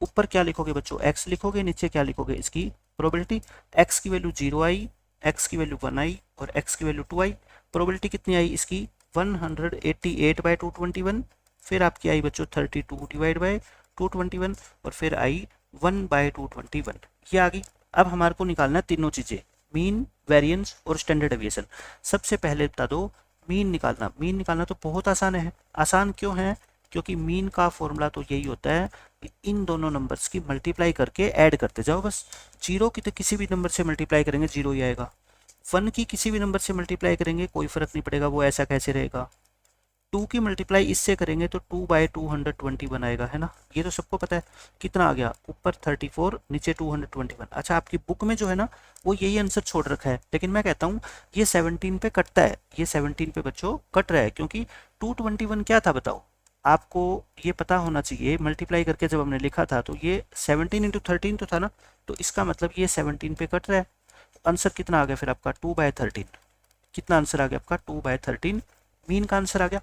ऊपर क्या लिखोगे बच्चों, x लिखोगे, नीचे क्या लिखोगे, इसकी प्रोबेबिलिटी। x की वैल्यू 0 आई, x की वैल्यू 1 आई और x की वैल्यू 2 आई। प्रोबेबिलिटी कितनी आई इसकी, 188/221, फिर आपकी आई बच्चों 32 डिवाइड बाय 221, और फिर आई 1/221, ये आ गई। अब हमारे को निकालना है तीनों चीज़ें, मीन, वेरिएंस और स्टैंडर्ड डेविएशन। सबसे पहले बता दो मीन निकालना। मीन निकालना तो बहुत आसान है। आसान क्यों है, क्योंकि मीन का फॉर्मूला तो यही होता है कि इन दोनों नंबर्स की मल्टीप्लाई करके ऐड करते जाओ बस। जीरो की तो किसी भी नंबर से मल्टीप्लाई करेंगे जीरो ही आएगा, 1 की किसी भी नंबर से मल्टीप्लाई करेंगे कोई फर्क नहीं पड़ेगा, वो ऐसा कैसे रहेगा। 2 की मल्टीप्लाई इससे करेंगे तो 2/221 आएगा, है ना, ये तो सबको पता है। कितना आ गया, ऊपर 34 नीचे 221। अच्छा, आपकी बुक में जो है ना वो यही आंसर छोड़ रखा है, लेकिन मैं कहता हूँ ये 17 पे कटता है, ये 17 पे बच्चों कट रहा है, क्योंकि 221 क्या था बताओ, आपको ये पता होना चाहिए। मल्टीप्लाई करके जब हमने लिखा था तो ये 17 इंटू 13 तो था ना, तो इसका मतलब ये 17 पे कट रहा है। आंसर कितना आ गया फिर आपका, 2/13। कितना आंसर आ गया आपका, 2/13 मीन का आंसर आ गया।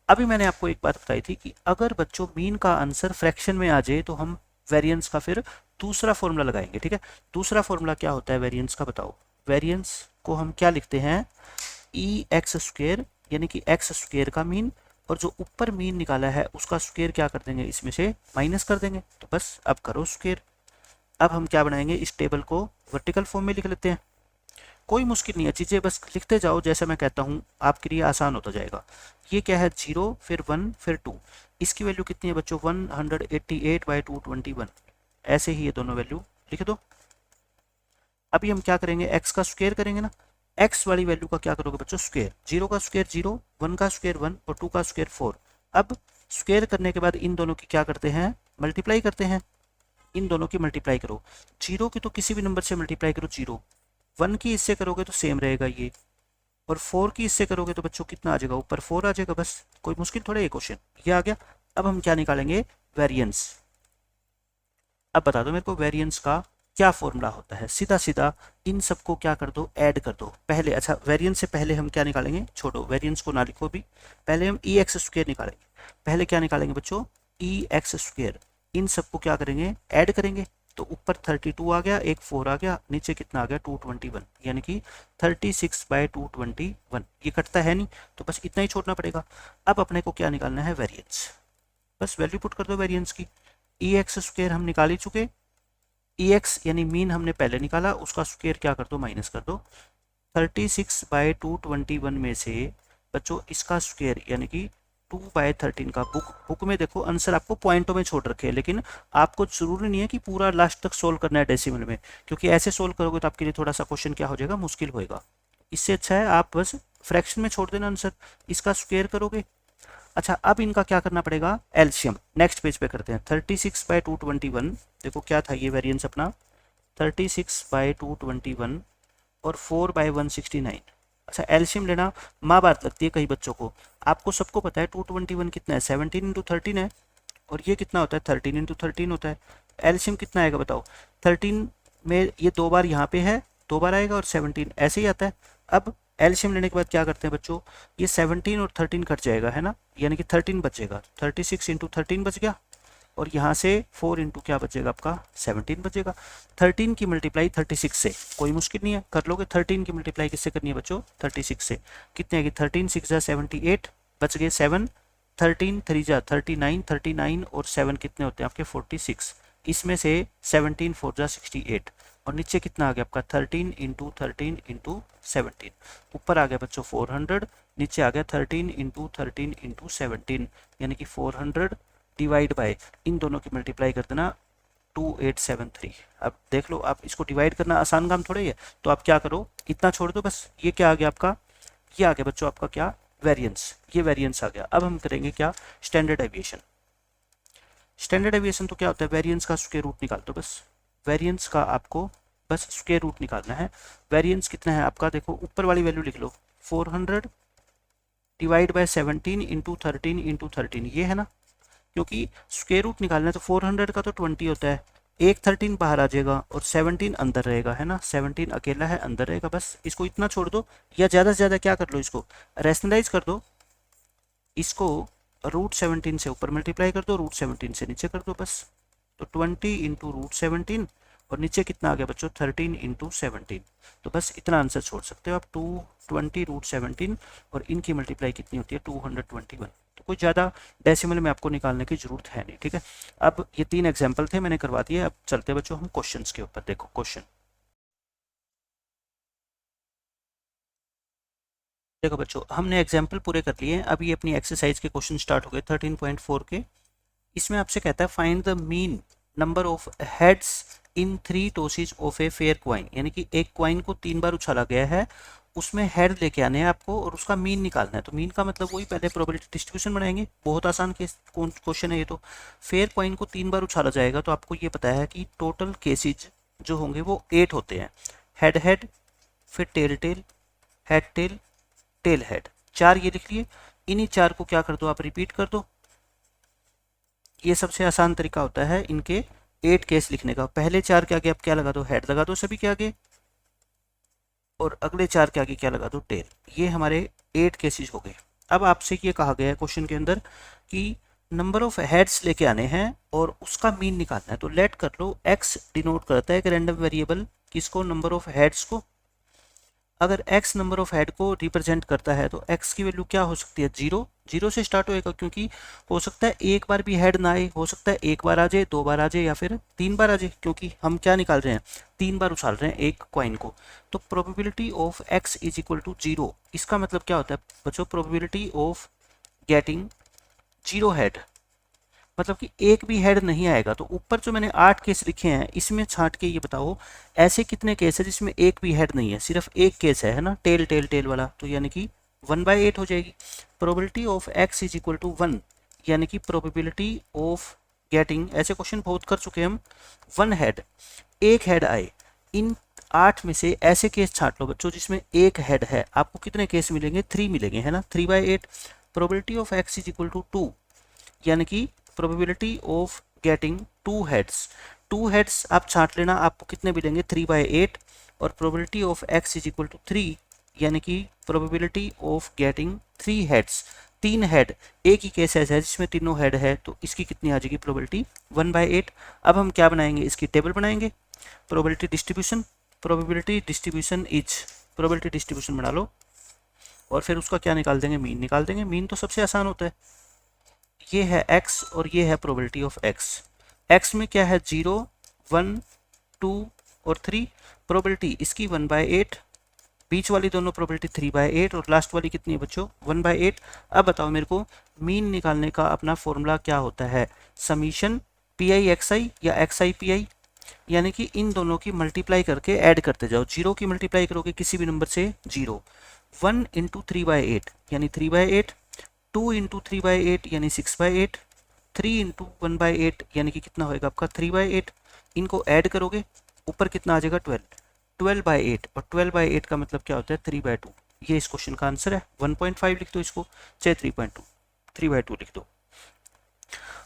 अभी मैंने आपको एक बात बताई थी कि अगर बच्चों मीन का आंसर फ्रैक्शन में आ जाए तो हम वेरिएंस का फिर दूसरा फॉर्मूला लगाएंगे, ठीक है। दूसरा फॉर्मूला क्या होता है वेरिएंस का, बताओ। वेरिएंस को हम क्या लिखते हैं, e(x², यानी कि x² का मीन, और जो ऊपर मीन निकाला है उसका स्क्वायर क्या कर देंगे, इसमें से माइनस कर देंगे, तो बस अब करो स्क्वायर। अब हम क्या बनाएंगे, इस टेबल को वर्टिकल फॉर्म में लिख लेते हैं। कोई मुश्किल नहीं है, चीज़ें बस लिखते जाओ जैसे मैं कहता हूँ, आपके लिए आसान होता जाएगा। ये क्या है, 0 फिर 1 फिर 2, इसकी वैल्यू कितनी है बच्चों 188/221, ऐसे ही ये दोनों वैल्यू लिख दो। अभी हम क्या करेंगे, x का स्क्वायर करेंगे ना, x वाली वैल्यू का क्या करोगे बच्चों स्क्वायर, 0 का स्क्वायर 0, 1 का स्क्वायर 1 और 2 का स्क्वायर 4। अब स्क्वायर करने के बाद इन दोनों की क्या करते हैं, मल्टीप्लाई करते हैं, इन दोनों की मल्टीप्लाई करो, 0 की तो किसी भी नंबर से मल्टीप्लाई करो 0, 1 की इससे करोगे तो सेम रहेगा ये, और 4 की इससे करोगे तो बच्चों कितना आ जाएगा, ऊपर 4 आ जाएगा, बस कोई मुश्किल थोड़ा ये क्वेश्चन, ये आ गया। अब हम क्या निकालेंगे, वेरिएंस। अब बता दो मेरे को वेरिएंस का क्या फॉर्मूला होता है, सीधा सीधा इन सबको क्या कर दो, ऐड कर दो पहले। अच्छा वेरिएंस से पहले हम क्या निकालेंगे, छोड़ो वेरिएंस को ना लिखो भी, पहले हम ई एक्स स्क्वायर निकालेंगे। पहले क्या निकालेंगे बच्चों, ई एक्स स्क्वायर, इन सबको क्या करेंगे, ऐड करेंगे, तो ऊपर 32 आ गया, एक 4 आ गया, नीचे कितना आ गया 221, यानी कि 36/221, ये कटता है नहीं तो बस इतना ही छोड़ना पड़ेगा। अब अपने को क्या निकालना है, वेरिएंस, बस वैल्यू पुट कर दो वेरिएंस की। ई एक्स स्क्वायर हम निकाल ही चुके, ई एक्स यानी मीन हमने पहले निकाला, उसका स्क्वायर क्या कर दो, माइनस कर दो, 36/221 में से बच्चों इसका स्क्वायर यानी कि 2/13 का, बुक में देखो आंसर आपको पॉइंटों में छोड़ रखे हैं, लेकिन आपको जरूरी नहीं है कि पूरा लास्ट तक सोल्व करना है डेसिमल में, क्योंकि ऐसे सोल्व करोगे तो आपके लिए थोड़ा सा क्वेश्चन क्या हो जाएगा, मुश्किल होएगा। इससे अच्छा है आप बस फ्रैक्शन में छोड़ देना आंसर, इसका स्क्वायर करोगे। अच्छा अब इनका क्या करना पड़ेगा, एलसीएम, नेक्स्ट पेज पे करते हैं। 36/221, देखो क्या था ये वेरिएंस अपना, 36/221 और 4/169। अच्छा एलसीएम लेना माँ बात लगती है कई बच्चों को, आपको सबको पता है 221 कितना है, 17 × 13 है, और ये कितना होता है 13 × 13 होता है। एलसीएम कितना आएगा बताओ, 13 में ये 2 बार यहाँ पे है, 2 बार आएगा, और 17 ऐसे ही आता है। अब एलसीएम लेने के बाद क्या करते हैं बच्चों, ये 17 और 13 कट जाएगा है ना, यानी कि 13 बचेगा, 36 × 13 बच गया, और यहाँ से 4 इंटू क्या बचेगा आपका 17 बचेगा। 13 की मल्टीप्लाई 36 से, कोई मुश्किल नहीं है कर लोगे। 13 की मल्टीप्लाई किससे करनी है बच्चों, 36 से, कितने आएगी 13 6 जा 78, बच गए 7, 13 3 जा 39, 39 और 7 कितने होते हैं आपके 46, इसमें से 17 4 जा 68, और नीचे कितना आ गया आपका 13 × 13 × 17, ऊपर आ गया बच्चों 400, नीचे आ गया 13 × 13 × 17, यानी कि 400 डिवाइड बाय, इन दोनों की मल्टीप्लाई कर देना 2873। अब देख लो आप, इसको डिवाइड करना आसान काम थोड़ा ही है, तो आप क्या करो, इतना छोड़ दो बस, ये क्या आ गया आपका, ये आ गया बच्चों आपका क्या, वेरिएंस, ये वेरिएंस आ गया। अब हम करेंगे क्या, स्टैंडर्ड डेविएशन। स्टैंडर्ड डेविएशन तो क्या होता है, वेरिएंस का स्क्वायर रूट निकाल दो बस, वेरिएंस का आपको बस स्क्वायर रूट निकालना है। वेरिएंस कितना है आपका, देखो ऊपर वाली वैल्यू लिख लो, 400 डिवाइड बाय 17 × 13 × 13, ये है ना, क्योंकि स्क्वायर रूट निकालना है तो 400 का तो 20 होता है, एक 13 बाहर आ जाएगा और 17 अंदर रहेगा है ना, 17 अकेला है अंदर रहेगा, बस इसको इतना छोड़ दो, या ज़्यादा से ज़्यादा क्या कर लो, इसको रैशनलाइज कर दो, इसको √17 से ऊपर मल्टीप्लाई कर दो, √17 से नीचे कर दो बस, तो 20 × √17, और नीचे कितना आ गया बच्चों 13 × 17, तो बस इतना आंसर छोड़ सकते हो आप, 220 √17, और इनकी मल्टीप्लाई कितनी होती है 221, तो कोई ज़्यादा डेसिमल में आपको निकालने की जरूरत है नहीं, ठीक है। अब ये 3 एग्जाम्पल थे मैंने करवा दिए, अब चलते बच्चों हम क्वेश्चन के ऊपर। देखो क्वेश्चन, देखो बच्चों हमने एग्जाम्पल पूरे कर लिए हैं, अब ये अपनी एक्सरसाइज के क्वेश्चन स्टार्ट हो गए 13.4 के। इसमें आपसे कहता है find the mean number of heads in 3 tosses of a fair coin, यानी कि एक क्वाइन को 3 बार उछाला गया है, उसमें हेड लेके आने हैं आपको और उसका मीन निकालना है। तो मीन का मतलब वही पहले प्रोबेबिलिटी डिस्ट्रीब्यूशन बनाएंगे, बहुत आसान केस क्वेश्चन है ये तो। फेयर क्वाइन को 3 बार उछाला जाएगा, तो आपको ये पता है कि टोटल केसेज जो होंगे वो 8 होते हैं, हेड हेड, फिर tail tail, head tail, tail head, 4 ये लिख लिए। इन्हीं 4 को क्या कर दो आप, रिपीट कर दो, ये सबसे आसान तरीका होता है इनके 8 केस लिखने का। पहले 4 के आगे आप क्या लगा दो, हेड लगा दो सभी के आगे, और अगले 4 के आगे क्या लगा दो, टेल। ये हमारे 8 केसेस हो गए। अब आपसे ये कहा गया है क्वेश्चन के अंदर कि नंबर ऑफ हेड्स लेके आने हैं और उसका मीन निकालना है, तो लेट कर लो x डिनोट करता है एक रैंडम वेरिएबल, किसको, नंबर ऑफ हेड्स को, अगर x नंबर ऑफ हेड को रिप्रेजेंट करता है तो x की वैल्यू क्या हो सकती है, 0। 0 से स्टार्ट होएगा, क्योंकि हो सकता है एक बार भी हेड ना आए, हो सकता है एक बार आ जाए, 2 बार आ जाए, या फिर 3 बार आ जाए, क्योंकि हम क्या निकाल रहे हैं, 3 बार उछाल रहे हैं एक कॉइन को। तो probability of x is equal to 0, इसका मतलब क्या होता है बच्चों, प्रोबेबिलिटी ऑफ गेटिंग 0 हेड, मतलब कि एक भी हेड नहीं आएगा। तो ऊपर जो मैंने 8 केस लिखे हैं, इसमें छांट के ये बताओ ऐसे कितने केस है जिसमें एक भी हेड नहीं है, सिर्फ एक केस है ना, टेल टेल टेल वाला, तो यानी कि 1/8 हो जाएगी। Probability of x is equal to 1, यानी कि प्रोबेबिलिटी ऑफ गेटिंग, ऐसे क्वेश्चन बहुत कर चुके हम, 1 हेड, एक हेड आए। इन 8 में से ऐसे केस छांट लो बच्चों जिसमें एक हेड है, आपको कितने केस मिलेंगे, 3 मिलेंगे, है ना, 3/8। Probability of x is equal to 2, यानी कि probability of getting 2 heads, 2 heads आप छांट लेना, आपको कितने मिलेंगे, 3/8। और probability of x is equal to 3, यानी कि probability of getting 3 heads, 3 head, एक ही केस ऐसा है जिसमें तीनों हेड है, तो इसकी कितनी आ जाएगी प्रोबेबिलिटी, 1/8। अब हम क्या बनाएंगे, इसकी टेबल बनाएंगे, probability distribution, probability distribution is, probability distribution बना लो, और फिर उसका क्या निकाल देंगे, मीन निकाल देंगे। मीन तो सबसे आसान होता है, ये है x और ये है प्रोबेबिलिटी ऑफ x। x में क्या है, 0, 1, 2 और 3, प्रोबेबिलिटी इसकी 1/8, बीच वाली दोनों प्रोबेबिलिटी 3/8, और लास्ट वाली कितनी है बच्चों, 1/8। अब बताओ मेरे को मीन निकालने का अपना फॉर्मूला क्या होता है, समीशन PI/XI या XI/PI, यानी कि इन दोनों की मल्टीप्लाई करके ऐड करते जाओ, 0 की मल्टीप्लाई करोगे किसी भी नंबर से 0, 1 इंटू 3/8 यानी 3/8, 2 इंटू 3/8 यानी 6/8, 3 इंटू 1/8 यानी कि कितना होएगा आपका 3/8। इनको ऐड करोगे ऊपर कितना आ जाएगा 12, 12/8, और 12/8 का मतलब क्या होता है 3/2। ये इस क्वेश्चन का आंसर है, 1.5 लिख दो इसको, चाहे 3.2, 3/2 लिख दो।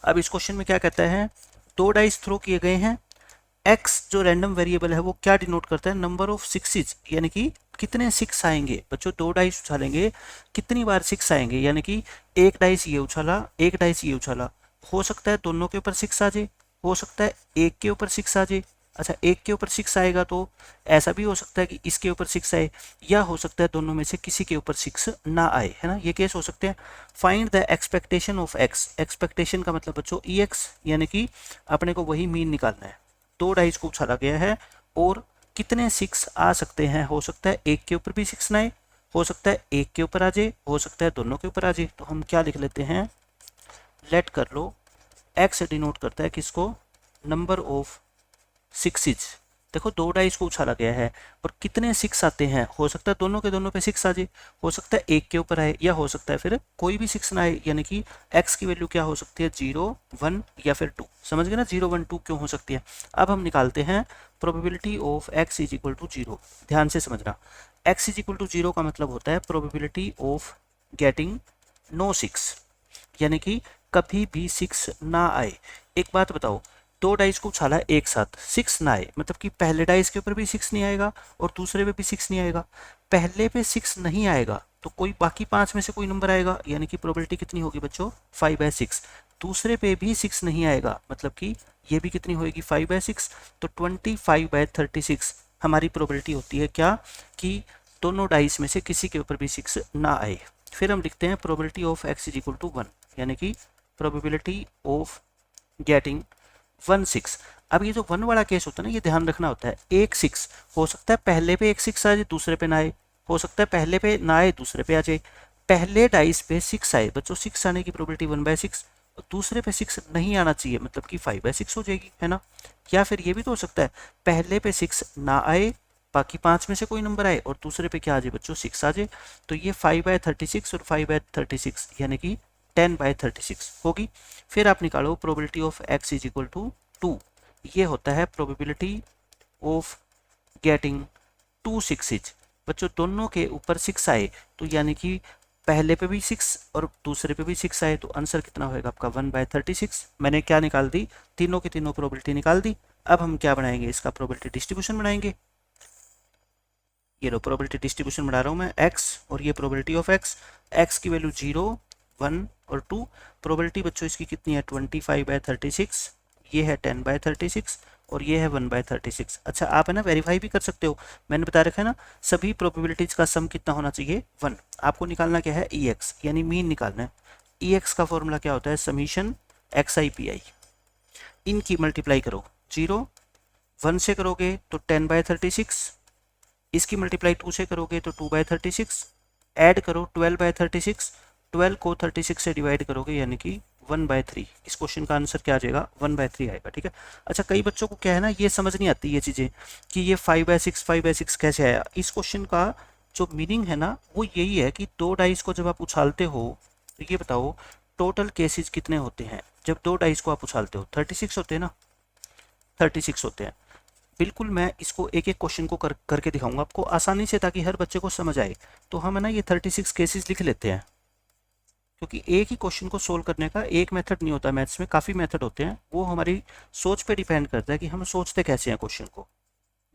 अब इस क्वेश्चन में क्या कहता है, 2 डाइस थ्रो किए गए हैं, x जो रैंडम वेरिएबल है वो क्या डिनोट करता है, नंबर ऑफ सिक्सेज, यानी कि कितने 6 आएंगे बच्चों, 2 डाइस उछालेंगे कितनी बार 6 आएंगे, यानी कि एक डाइस ये उछाला, एक डाइस ये उछाला, हो सकता है दोनों के ऊपर 6 आ जाए, हो सकता है एक के ऊपर 6 आ जाए। अच्छा, एक के ऊपर 6 आएगा तो ऐसा भी हो सकता है कि इसके ऊपर 6 आए, या हो सकता है दोनों में से किसी के ऊपर 6 ना आए, है ना, ये केस हो सकते हैं। Find the expectation of x, expectation का मतलब बच्चों ex, यानी कि अपने को वही मीन निकालना है। 2 डाइस को उछाला गया है और कितने 6 आ सकते हैं, हो सकता है एक के ऊपर भी 6 ना आए, हो सकता है एक के ऊपर आ जाए, हो सकता है दोनों के ऊपर आ जाए। तो हम क्या लिख लेते हैं, लेट कर लो, x डिनोट करता है किसको, नंबर ऑफ सिक्सेज। देखो 2 डाइस को उछाला गया है और कितने 6 आते हैं, हो सकता है दोनों के दोनों पे 6 आ जाए, हो सकता है एक के ऊपर आए, या हो सकता है फिर कोई भी 6 ना आए, यानी कि x की वैल्यू क्या हो सकती है, 0, 1 या फिर 2। समझ गए ना, 0, 1, 2 क्यों हो सकती है। अब हम निकालते हैं probability of x is equal to 0। ध्यान से समझना, x इज इक्वल टू 0 का मतलब होता है प्रोबेबिलिटी ऑफ गेटिंग नो 6, यानी कि कभी भी 6 ना आए। एक बात बताओ, 2 डाइस को उछाला एक साथ, 6 ना आए, मतलब कि पहले डाइस के ऊपर भी 6 नहीं आएगा और दूसरे पे भी 6 नहीं आएगा। पहले पे 6 नहीं आएगा तो कोई बाकी 5 में से कोई नंबर आएगा, यानी कि प्रोबेबिलिटी कितनी होगी बच्चों, 5/6। दूसरे पे भी 6 नहीं आएगा, मतलब कि ये भी कितनी होगी, 5/6। तो 25/36 हमारी प्रोबेबिलिटी होती है क्या, कि दोनों डाइस में से किसी के ऊपर भी 6 ना आए। फिर हम लिखते हैं probability of x is equal to 1, यानी कि प्रोबेबिलिटी ऑफ गेटिंग 1 6। अब ये जो 1 वाला केस होता है ना, ये ध्यान रखना होता है, एक 6 हो सकता है पहले पे एक 6 आ जाए दूसरे पे ना आए, हो सकता है पहले पे ना आए दूसरे पे आ जाए। पहले डाइस पे 6 आए बच्चों, 6 आने की प्रोबेबिलिटी 1/6, और दूसरे पे 6 नहीं आना चाहिए, मतलब कि 5/6 हो जाएगी, है ना। या फिर ये भी तो हो सकता है पहले पे 6 ना आए, बाकी 5 में से कोई नंबर आए और दूसरे पे क्या आ जाए बच्चों, 6 आ जाए। तो ये 5/36 और 5/36 यानी कि 10/36 होगी। फिर आप निकालो probability of x is equal to 2, ये होता है प्रोबेबिलिटी ऑफ गेटिंग 2 6 बच्चों, दोनों के ऊपर 6 आए, तो यानी कि पहले पे भी 6 और दूसरे पे भी 6 आए, तो आंसर कितना होएगा आपका 1/36। मैंने क्या निकाल दी, तीनों की तीनों प्रोबेबिलिटी निकाल दी। अब हम क्या बनाएंगे, इसका प्रोबेबिलिटी डिस्ट्रीब्यूशन बनाएंगे। ये लो प्रोबेबिलिटी डिस्ट्रीब्यूशन बना रहा हूँ मैं, x और ये प्रोबेबिलिटी ऑफ x की वैल्यू 0, 1 और 2। प्रोबेबिलिटी बच्चों इसकी कितनी है 25/36, ये है 10/36, और ये है 1/36। अच्छा आप है ना वेरीफाई भी कर सकते हो, मैंने बता रखा है ना सभी प्रोबेबिलिटीज का सम कितना होना चाहिए 1। आपको निकालना क्या है ई एक्स यानी मीन निकालना है। ई एक्स का फॉर्मूला क्या होता है summation x I P I, इनकी मल्टीप्लाई करो 0 1 से करोगे तो 10/36, इसकी मल्टीप्लाई 2 से करोगे तो 2/36, ऐड करो 12/36, 12 को 36 से डिवाइड करोगे यानी कि 1/3। इस क्वेश्चन का आंसर क्या आ जाएगा 1/3 आएगा। ठीक है। अच्छा कई बच्चों को क्या है ना ये समझ नहीं आती ये चीज़ें कि ये 5/6 कैसे आया। इस क्वेश्चन का जो मीनिंग है ना वो यही है कि दो डाइस को जब आप उछालते हो तो ये बताओ टोटल केसेस कितने होते हैं जब दो डाइस को आप उछालते हो 36 होते हैं ना, 36 होते हैं। बिल्कुल मैं इसको एक एक क्वेश्चन को करके दिखाऊंगा आपको आसानी से ताकि हर बच्चे को समझ आए। तो हम है ना ये 36 केसेस लिख लेते हैं क्योंकि एक ही क्वेश्चन को सोल्व करने का एक मेथड नहीं होता, मैथ्स में काफ़ी मेथड होते हैं, वो हमारी सोच पे डिपेंड करता है कि हम सोचते कैसे हैं क्वेश्चन को।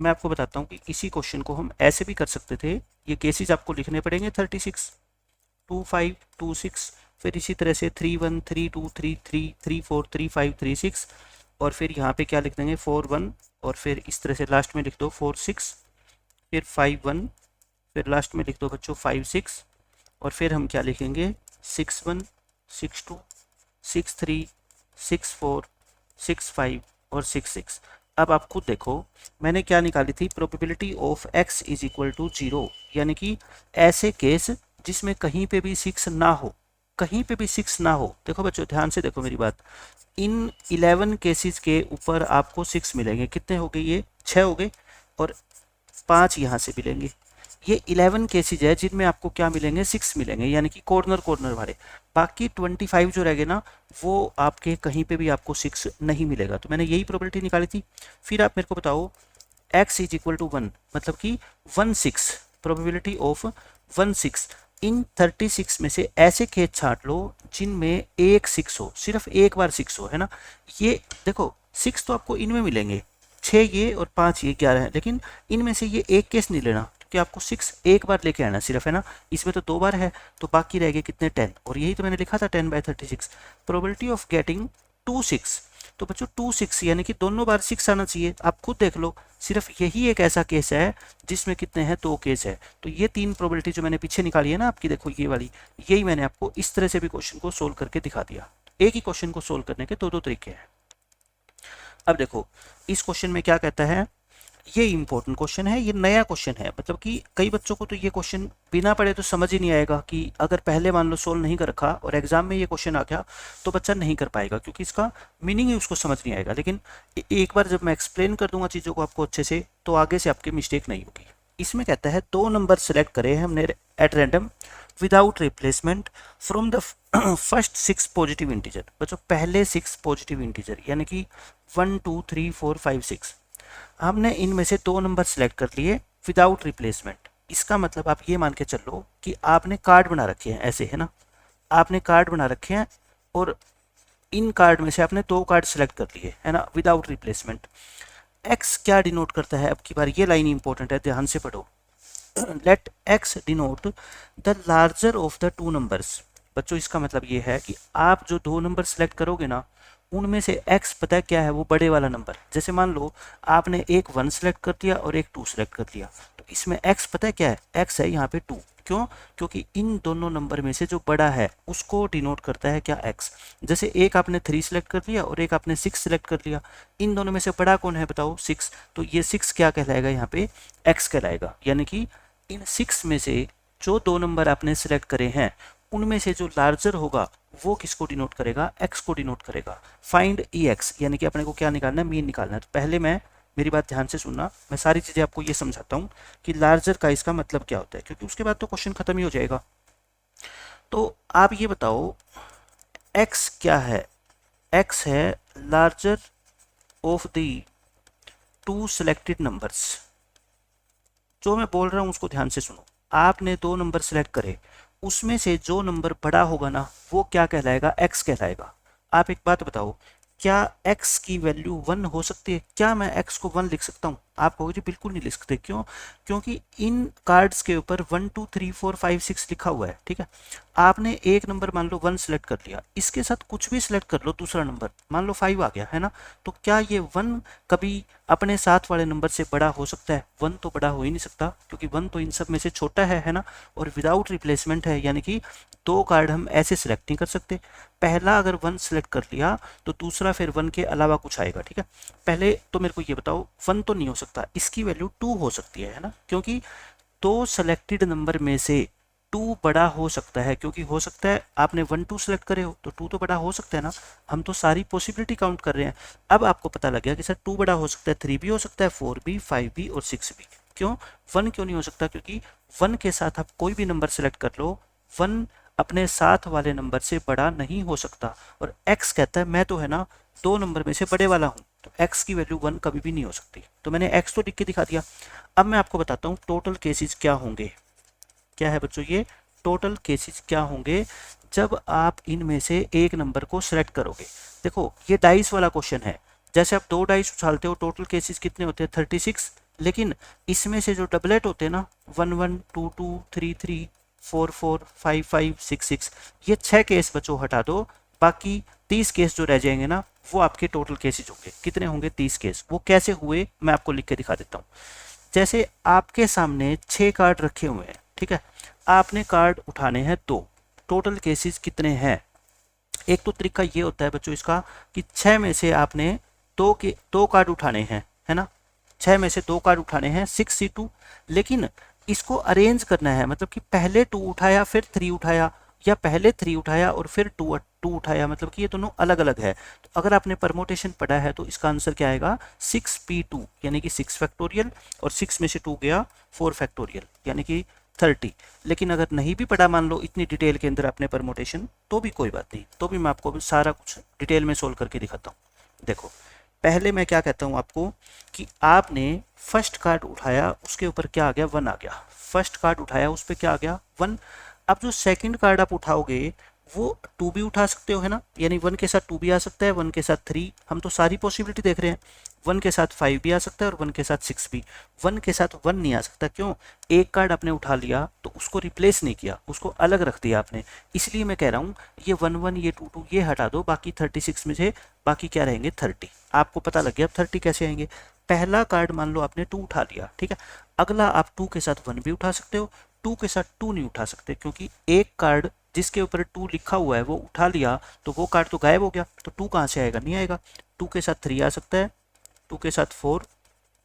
मैं आपको बताता हूँ कि इसी क्वेश्चन को हम ऐसे भी कर सकते थे। ये केसेस आपको लिखने पड़ेंगे 36, 25, 26, फिर इसी तरह से 31, 32, 33, 34, 35, 36 और फिर यहाँ पे क्या लिख देंगे 41 और फिर इस तरह से लास्ट में लिख दो 46, फिर 51, फिर लास्ट में लिख दो बच्चों 56 और फिर हम क्या लिखेंगे 61, 62, 63, 64, 65 और 66। अब आप खुद देखो मैंने क्या निकाली थी probability of x is equal to 0, यानी कि ऐसे केस जिसमें कहीं पे भी 6 ना हो, कहीं पे भी 6 ना हो। देखो बच्चों ध्यान से देखो मेरी बात, इन 11 केसेस के ऊपर आपको 6 मिलेंगे। कितने हो गए ये 6 हो गए और 5 यहाँ से मिलेंगे। ये 11 केसेज है जिनमें आपको क्या मिलेंगे 6 मिलेंगे यानी कि कॉर्नर कॉर्नर वाले। बाकी 25 जो रह गए ना वो आपके कहीं पे भी आपको 6 नहीं मिलेगा। तो मैंने यही प्रोबेबिलिटी निकाली थी। फिर आप मेरे को बताओ x इज इक्वल टू 1 मतलब कि 1/6 प्रोबेबिलिटी ऑफ 1/6। इन 36 में से ऐसे केस छांट लो जिनमें एक 6 हो, सिर्फ एक बार 6 हो, है ना। ये देखो 6 तो आपको इनमें मिलेंगे, 6 ये और 5 ये 11 है, लेकिन इनमें से ये एक केस नहीं लेना क्योंकि आपको 6 एक बार लेके आना सिर्फ, है ना। इसमें तो 2 बार है तो बाकी रह गए कितने 10 और यही तो मैंने लिखा था 10/36 प्रोबेबिलिटी ऑफ गेटिंग 2/6। तो बच्चों 2/6 यानी कि दोनों बार 6 आना चाहिए। आप खुद देख लो सिर्फ यही एक ऐसा केस है जिसमें कितने हैं 2 केस है। तो ये 3 प्रोबेबिलिटी जो मैंने पीछे निकाली है ना आपकी, देखो ये वाली, यही मैंने आपको इस तरह से भी क्वेश्चन को सोल्व करके दिखा दिया। एक ही क्वेश्चन को सोल्व करने के दो तरीके हैं। अब देखो इस क्वेश्चन में क्या कहता है, ये इंपॉर्टेंट क्वेश्चन है, ये नया क्वेश्चन है, मतलब कि कई बच्चों को तो ये क्वेश्चन बिना पढ़े तो समझ ही नहीं आएगा कि अगर पहले मान लो सोल्व नहीं कर रखा और एग्जाम में ये क्वेश्चन आ गया तो बच्चा नहीं कर पाएगा क्योंकि इसका मीनिंग ही उसको समझ नहीं आएगा। लेकिन एक बार जब मैं एक्सप्लेन कर दूंगा चीज़ों को आपको अच्छे से तो आगे से आपकी मिस्टेक नहीं होगी। इसमें कहता है 2 नंबर सेलेक्ट करे हमने at random without replacement from the first 6 positive integer. बच्चों पहले 6 पॉजिटिव इंटीजर यानी कि 1, 2, 3, 4, 5, 6 हमने इनमें से 2 नंबर सेलेक्ट कर लिए विदाउट रिप्लेसमेंट। इसका मतलब आप ये मान के चलो कि आपने कार्ड बना रखे हैं ऐसे, है ना, आपने कार्ड बना रखे हैं और इन कार्ड में से आपने 2 कार्ड सेलेक्ट कर लिए, है ना, विदाउट रिप्लेसमेंट। एक्स क्या डिनोट करता है, अब की बार ये लाइन इंपॉर्टेंट है, ध्यान से पढ़ो। Let X denote the larger of the 2 numbers. बच्चों इसका मतलब ये है कि आप जो 2 नंबर सेलेक्ट करोगे ना उनमें से x पता है क्या है, वो बड़े वाला नंबर। जैसे मान लो आपने एक 1 सेलेक्ट कर दिया और एक 2 सेलेक्ट कर दिया तो इसमें x पता है क्या है, x है यहाँ पे 2। क्यों? क्योंकि इन दोनों नंबर में से जो बड़ा है उसको डिनोट करता है क्या, x। जैसे एक आपने 3 सेलेक्ट कर लिया और एक आपने 6 सेलेक्ट कर लिया, इन दोनों में से बड़ा कौन है बताओ, 6। तो ये 6 क्या कहलाएगा यहाँ पे, x कहलाएगा। यानी कि इन 6 में से जो 2 नंबर आपने सेलेक्ट करे हैं उनमें से जो लार्जर होगा वो किसको डिनोट करेगा, x को डिनोट करेगा। फाइंड ई एक्स यानी कि अपने को क्या निकालना है, मीन निकालना है। तो पहले मैं मेरी बात ध्यान से सुनना, मैं सारी चीज़ें आपको ये समझाता हूँ कि लार्जर का इसका मतलब क्या होता है, क्योंकि उसके बाद तो क्वेश्चन खत्म ही हो जाएगा। तो आप ये बताओ x क्या है, x है larger of the 2 selected numbers. जो मैं बोल रहा हूँ उसको ध्यान से सुनो। आपने 2 नंबर सेलेक्ट करे, उसमें से जो नंबर बड़ा होगा ना वो क्या कहलाएगा, x कहलाएगा। आप एक बात बताओ, क्या x की वैल्यू 1 हो सकती है? क्या मैं x को 1 लिख सकता हूँ? आप कहोगे जी बिल्कुल नहीं लिख सकते, क्यों? क्योंकि इन कार्ड्स के ऊपर 1 2 3 4 5 6 लिखा हुआ है, ठीक है। आपने एक नंबर मान लो 1 सेलेक्ट कर लिया, इसके साथ कुछ भी सिलेक्ट कर लो दूसरा नंबर, मान लो 5 आ गया है ना, तो क्या ये 1 कभी अपने साथ वाले नंबर से बड़ा हो सकता है? 1 तो बड़ा हो ही नहीं सकता, क्योंकि 1 तो इन सब में से छोटा है ना, और विदाउट रिप्लेसमेंट है, यानी कि दो कार्ड हम ऐसे सिलेक्ट नहीं कर सकते। पहला अगर 1 सेलेक्ट कर लिया तो दूसरा फिर 1 के अलावा कुछ आएगा, ठीक है। पहले तो मेरे को ये बताओ, 1 तो नहीं हो सकता, इसकी वैल्यू 2 हो सकती है ना, क्योंकि दो सेलेक्टेड नंबर में से 2 बड़ा हो सकता है, क्योंकि हो सकता है आपने 1 2 सेलेक्ट करे हो तो 2 तो बड़ा हो सकता है ना। हम तो सारी पॉसिबिलिटी काउंट कर रहे हैं। अब आपको पता लग गया कि सर 2 बड़ा हो सकता है, 3 भी हो सकता है, 4 भी, 5 भी और 6 भी। क्यों 1 क्यों नहीं हो सकता? क्योंकि 1 के साथ आप कोई भी नंबर सेलेक्ट कर लो, 1 अपने साथ वाले नंबर से बड़ा नहीं हो सकता। और x कहता है मैं तो है ना 2 नंबर में से बड़े वाला हूं, तो x की वैल्यू 1 कभी भी नहीं हो सकती। तो मैंने x तो लिख के दिखा दिया। अब मैं आपको बताता हूँ टोटल केसेस क्या होंगे। क्या है बच्चों ये टोटल केसेस क्या होंगे जब आप इनमें से एक नंबर को सिलेक्ट करोगे। देखो ये डाइस वाला क्वेश्चन है, जैसे आप 2 डाइस उछालते हो टोटल केसेस कितने होते हैं 36, लेकिन इसमें से जो डबलेट होते हैं ना 1 1 2 2 3 3 4 4 5 5 6 6, ये 6 केस बच्चों हटा दो, बाकी 30 केस जो रह जाएंगे ना वो आपके टोटल केसेस होंगे। कितने होंगे 30 केस। वो कैसे हुए मैं आपको लिख के दिखा देता हूँ। जैसे आपके सामने 6 कार्ड रखे हुए हैं, ठीक है, आपने कार्ड उठाने हैं 2, टोटल केसेस कितने हैं? एक तो तरीका ये होता है बच्चों इसका कि 6 में से आपने 2 कार्ड उठाने हैं, है ना, 6 में से 2 कार्ड उठाने हैं 6C2, लेकिन इसको अरेंज करना है, मतलब कि पहले 2 उठाया फिर 3 उठाया, या पहले 3 उठाया और फिर 2 उठाया, मतलब कि ये दोनों अलग अलग है। तो अगर आपने परमोटेशन पढ़ा है तो इसका आंसर क्या आएगा 6P2, यानी कि 6 फैक्टोरियल, और 6 में से 2 गया 4 फैक्टोरियल, यानी कि 30। लेकिन अगर नहीं भी पढ़ा मान लो इतनी डिटेल के अंदर आपने परमोटेशन, तो भी कोई बात नहीं, तो भी मैं आपको भी सारा कुछ डिटेल में सोल्व करके दिखाता हूँ। देखो पहले मैं क्या कहता हूँ आपको कि आपने फर्स्ट कार्ड उठाया, उसके ऊपर क्या आ गया 1 आ गया, फर्स्ट कार्ड उठाया उस पर क्या आ गया 1। अब जो सेकंड कार्ड आप उठाओगे वो 2 भी उठा सकते हो, है ना, यानी 1 के साथ 2 भी आ सकता है, 1 के साथ 3, हम तो सारी पॉसिबिलिटी देख रहे हैं। 1 के साथ 5 भी आ सकता है और 1 के साथ 6 भी। 1 के साथ 1 नहीं आ सकता, क्यों? एक कार्ड आपने उठा लिया तो उसको रिप्लेस नहीं किया, उसको अलग रख दिया आपने, इसलिए मैं कह रहा हूँ ये 1 1 ये 2 2 ये हटा दो, बाकी 36 में से बाकी क्या रहेंगे 30। आपको पता लग गया अब 30 कैसे आएंगे। पहला कार्ड मान लो आपने 2 उठा लिया, ठीक है, अगला आप 2 के साथ 1 भी उठा सकते हो, 2 के साथ 2 नहीं उठा सकते, क्योंकि एक कार्ड जिसके ऊपर 2 लिखा हुआ है वो उठा लिया तो वो कार्ड तो गायब हो गया, तो 2 कहाँ से आएगा, नहीं आएगा। 2 के साथ 3 आ सकता है, 2 के साथ 4,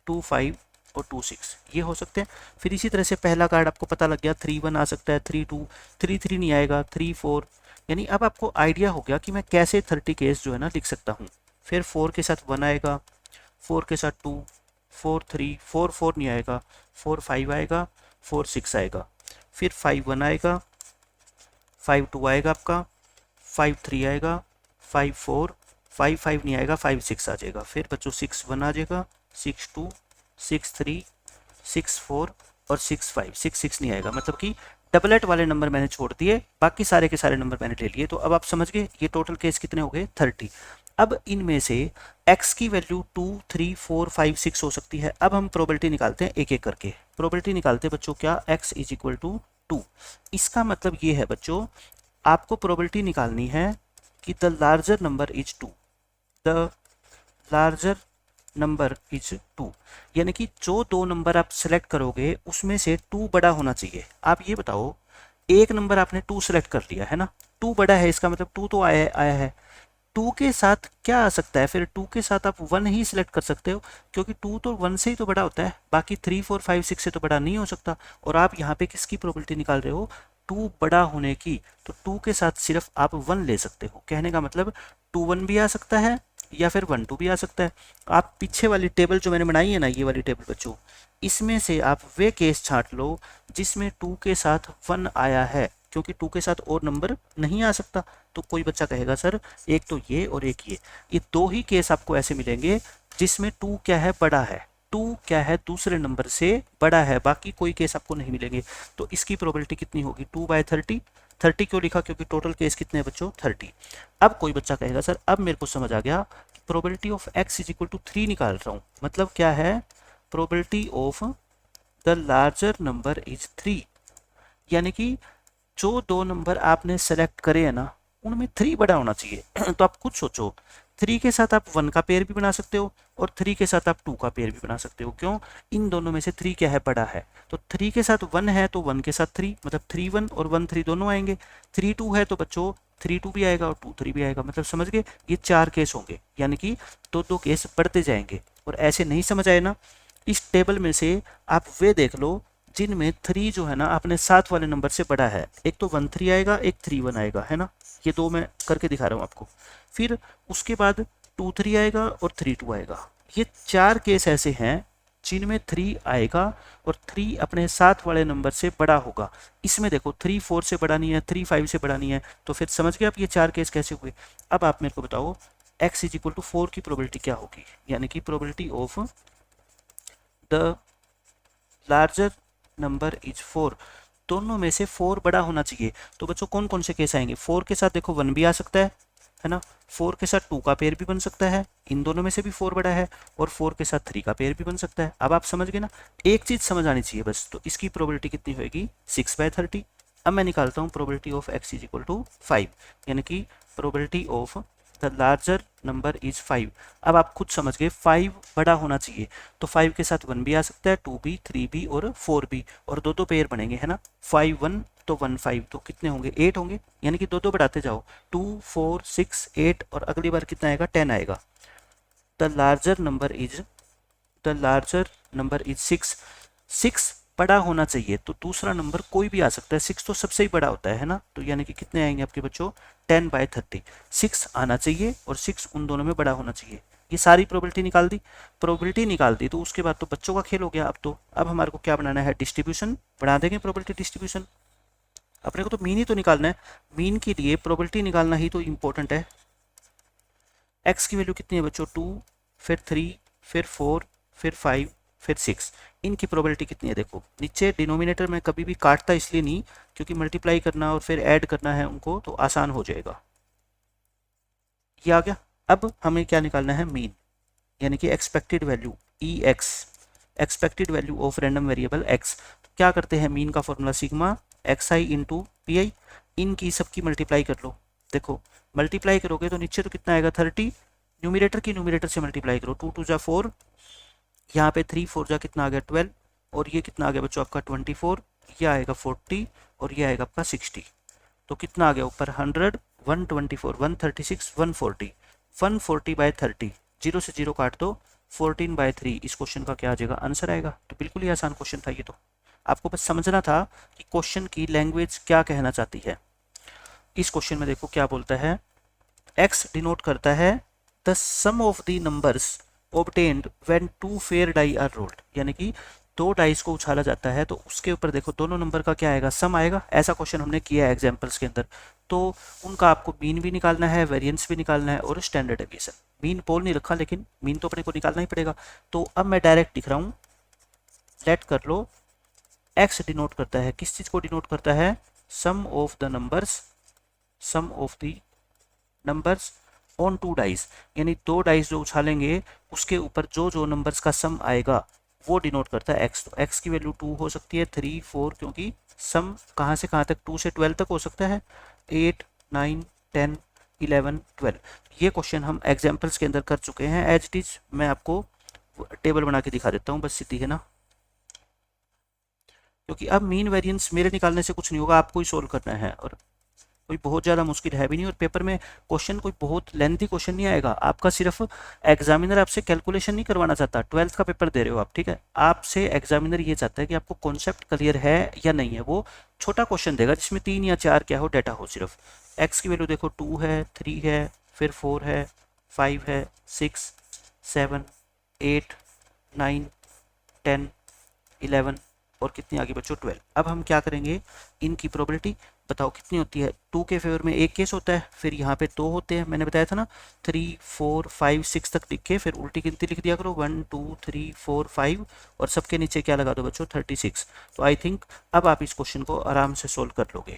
2 5 और 2 6 ये हो सकते हैं। फिर इसी तरह से पहला कार्ड आपको पता लग गया 3 1 आ सकता है, 3 2, 3 3 नहीं आएगा, 3 4, यानी अब आपको आइडिया हो गया कि मैं कैसे 30 केस जो है ना लिख सकता हूँ। फिर 4 के साथ 1 आएगा, 4 के साथ 2, 4 3, 4 4 नहीं आएगा, 4 5 आएगा, 4 6 आएगा, फिर 5 1 आएगा, 5 2 आएगा आपका, 5 3 आएगा, 5 4, 5 5 नहीं आएगा, 5 6 आ जाएगा, फिर बच्चों 6 1 आ जाएगा, 6 2, 6 3, 6 4 और 6 5, 6 6 नहीं आएगा, मतलब कि डबलेट वाले नंबर मैंने छोड़ दिए, बाकी सारे के सारे नंबर मैंने ले लिए। तो अब आप समझ गए ये टोटल केस कितने हो गए 30। अब इनमें से x की वैल्यू 2 3 4 5 6 हो सकती है। अब हम प्रोबेबिलिटी निकालते हैं एक एक करके। प्रोबेबिलिटी निकालते हैं बच्चों क्या, x इज इक्वल टू 2। इसका मतलब ये है बच्चों आपको प्रोबेबिलिटी निकालनी है कि the larger number is 2, the larger number is 2, यानी कि जो 2 नंबर आप सेलेक्ट करोगे उसमें से 2 बड़ा होना चाहिए। आप ये बताओ एक नंबर आपने 2 सेलेक्ट कर लिया है ना, 2 बड़ा है, इसका मतलब 2 तो आया है, 2 के साथ क्या आ सकता है, फिर 2 के साथ आप 1 ही सिलेक्ट कर सकते हो, क्योंकि 2 तो 1 से ही तो बड़ा होता है, बाकी 3 4 5 6 से तो बड़ा नहीं हो सकता। और आप यहाँ पे किसकी प्रोबेबिलिटी निकाल रहे हो, 2 बड़ा होने की, तो 2 के साथ सिर्फ आप 1 ले सकते हो। कहने का मतलब 2 1 भी आ सकता है या फिर 1 2 भी आ सकता है। आप पीछे वाली टेबल जो मैंने बनाई है ना, ये वाली टेबल बच्चों, इसमें से आप वे केस छांट लो जिसमें 2 के साथ 1 आया है, क्योंकि 2 के साथ और नंबर नहीं आ सकता। तो कोई बच्चा कहेगा सर एक तो ये और एक ये 2 ही केस आपको ऐसे मिलेंगे जिसमें 2 क्या है बड़ा है, 2 क्या है दूसरे नंबर से बड़ा है, बाकी कोई केस आपको नहीं मिलेंगे। तो इसकी प्रोबेबिलिटी कितनी होगी 2/30। 30 क्यों लिखा, क्योंकि टोटल केस कितने हैं बच्चों 30। अब कोई बच्चा कहेगा सर अब मेरे को समझ आ गया, probability of x is equal to 3 निकाल रहा हूँ, मतलब क्या है probability of the larger number is 3, यानी कि जो दो नंबर आपने सेलेक्ट करे है ना उनमें 3 बड़ा होना चाहिए। तो आप खुद सोचो, 3 के साथ आप 1 का पेयर भी बना सकते हो और 3 के साथ आप 2 का पेयर भी बना सकते हो। क्यों? इन दोनों में से 3 क्या है? बड़ा है। तो 3 के साथ 1 है तो 1 के साथ 3, मतलब 3 1 और 1 3 दोनों आएंगे। 3 2 है तो बच्चों 3 2 भी आएगा और 2 3 भी आएगा। मतलब समझ गए, ये 4 केस होंगे, यानी कि दो दो केस बढ़ते जाएंगे। और ऐसे नहीं समझ आए ना, इस टेबल में से आप वे देख लो जिनमें 3 जो है ना अपने साथ वाले नंबर से बड़ा है। एक तो 1 3 आएगा, एक 3 1 आएगा, है ना। ये दो मैं करके दिखा रहा हूँ आपको। फिर उसके बाद 2 3 आएगा और 3 2 आएगा। ये 4 केस ऐसे हैं जिनमें 3 आएगा और 3 अपने साथ वाले नंबर से बड़ा होगा। इसमें देखो 3 4 से बड़ा नहीं है, 3 5 से बड़ा नहीं है। तो फिर समझ गए आप ये 4 केस कैसे हुए। अब आप मेरे को बताओ x इज इक्वल टू 4 की प्रोबेबिलिटी क्या होगी, यानी कि probability of the larger number is 4। दोनों में से 4 बड़ा होना चाहिए। तो बच्चों कौन कौन से केस आएंगे? 4 के साथ देखो 1 भी आ सकता है ना। 4 के साथ 2 का पेयर भी बन सकता है, इन दोनों में से भी 4 बड़ा है। और 4 के साथ 3 का पेयर भी बन सकता है। अब आप समझ गए ना, एक चीज समझ आनी चाहिए बस। तो इसकी प्रोबेबिलिटी कितनी होगी? 6/30। अब मैं निकालता हूँ probability of x is equal to 5, यानी कि probability of the larger number is 5। अब आप खुद समझ गए 5 बड़ा होना चाहिए। तो 5 के साथ 1 भी आ सकता है, 2 भी, 3 भी और 4 भी, और दो दो पेयर बनेंगे, है ना। 5 1 तो 1 5, तो कितने होंगे? 8 होंगे, यानी कि दो दो बढ़ाते जाओ। 2 4 6 8 और अगली बार कितना आएगा? 10 आएगा। The larger number is 6। 6 बड़ा होना चाहिए, तो दूसरा नंबर कोई भी आ सकता है। 6 तो सबसे ही बड़ा होता है ना। तो यानी कि कितने आएंगे आपके बच्चों? 10/30। 6 आना चाहिए और 6 उन दोनों में बड़ा होना चाहिए। ये सारी प्रोबेबिलिटी निकाल दी। तो उसके बाद तो बच्चों का खेल हो गया। अब हमारे को क्या बनाना है? डिस्ट्रीब्यूशन बना देंगे, प्रोबेबिलिटी डिस्ट्रीब्यूशन। अपने को तो मीन ही तो निकालना है। मीन के लिए प्रोबेबिलिटी निकालना ही तो इम्पोर्टेंट है। एक्स की वैल्यू कितनी है बच्चों? 2, फिर 3, फिर 4, फिर 5, फिर 6। इनकी प्रोबेबिलिटी कितनी है? देखो नीचे डिनोमिनेटर में कभी भी काटता इसलिए नहीं क्योंकि मल्टीप्लाई करना और फिर ऐड करना है उनको, तो आसान हो जाएगा। ये आ गया। अब हमें क्या निकालना है? मीन, यानी कि expected value EX, expected value of random variable x। क्या करते हैं? मीन का formula sigma xi into PI। इनकी सबकी मल्टीप्लाई कर लो। देखो मल्टीप्लाई करोगे तो नीचे तो कितना आएगा? 30। न्यूमिरेटर की न्यूमिरेटर से मल्टीप्लाई करो। 2 2 जा 4, यहाँ पे 3 4 जा कितना आ गया? 12, और ये कितना आ गया बच्चों आपका? 24। ये आएगा 40 और ये आएगा आपका 60। तो कितना आ गया ऊपर? 100 124 136 140। 140/30, 0 से 0 काट दो, 14/3। इस क्वेश्चन का क्या आ जाएगा? आंसर आएगा। तो बिल्कुल ही आसान क्वेश्चन था ये। तो आपको बस समझना था कि क्वेश्चन की लैंग्वेज क्या कहना चाहती है। इस क्वेश्चन में देखो क्या बोलता है, x डिनोट करता है the sum of the numbers obtained when 2 fair die are rolled, यानी कि 2 डाइस को उछाला जाता है तो उसके ऊपर देखो दोनों नंबर का क्या आएगा? सम आएगा। ऐसा क्वेश्चन हमने किया है एग्जांपल्स के अंदर। तो उनका आपको मीन भी निकालना है, वेरिएंस भी निकालना है और स्टैंडर्ड डेविएशन। मीन पोल नहीं रखा लेकिन मीन तो अपने को निकालना ही पड़ेगा। तो अब मैं डायरेक्ट लिख रहा हूँ, लेट कर लो। x डिनोट करता है, किस चीज को डिनोट करता है? Sum of the numbers on 2 dice, यानी 2 डाइस जो उछालेंगे उसके ऊपर जो जो नंबर्स का सम आएगा वो डिनोट करता है x। तो x की वैल्यू 2 हो सकती है, 3 4, क्योंकि सम कहाँ से कहाँ तक? 2 से 12 तक हो सकता है, 8 9 10 11 12। ये क्वेश्चन हम एग्जाम्पल्स के अंदर कर चुके हैं। एज इट इज मैं आपको टेबल बना के दिखा देता हूँ, बस सीधी है ना। क्योंकि अब मीन वेरिएंस मेरे निकालने से कुछ नहीं होगा, आपको ही सोल्व करना है और कोई बहुत ज़्यादा मुश्किल है भी नहीं। और पेपर में क्वेश्चन कोई बहुत लेंथी क्वेश्चन नहीं आएगा आपका। सिर्फ एग्जामिनर आपसे कैलकुलेशन नहीं करवाना चाहता। 12th का पेपर दे रहे हो आप, ठीक है। आपसे एग्जामिनर ये चाहता है कि आपको कॉन्सेप्ट क्लियर है या नहीं है। वो छोटा क्वेश्चन देगा जिसमें 3 या 4 क्या हो, डाटा हो सिर्फ। एक्स की वैल्यू देखो 2 है, 3 है, फिर 4 है, 5 है, 6 7 8 9 10 11 और कितनी आगे बच्चों? 12। अब हम क्या करेंगे? इनकी प्रोबेबिलिटी बताओ कितनी होती है? 2 के फेवर में एक केस होता है, फिर यहाँ पे 2 होते हैं, मैंने बताया था ना। 3 4 5 6 तक लिख के फिर उल्टी गिनती लिख दिया करो, 1 2 3 4 5, और सबके नीचे क्या लगा दो बच्चों? 36। तो आई थिंक अब आप इस क्वेश्चन को आराम से सोल्व कर लोगे,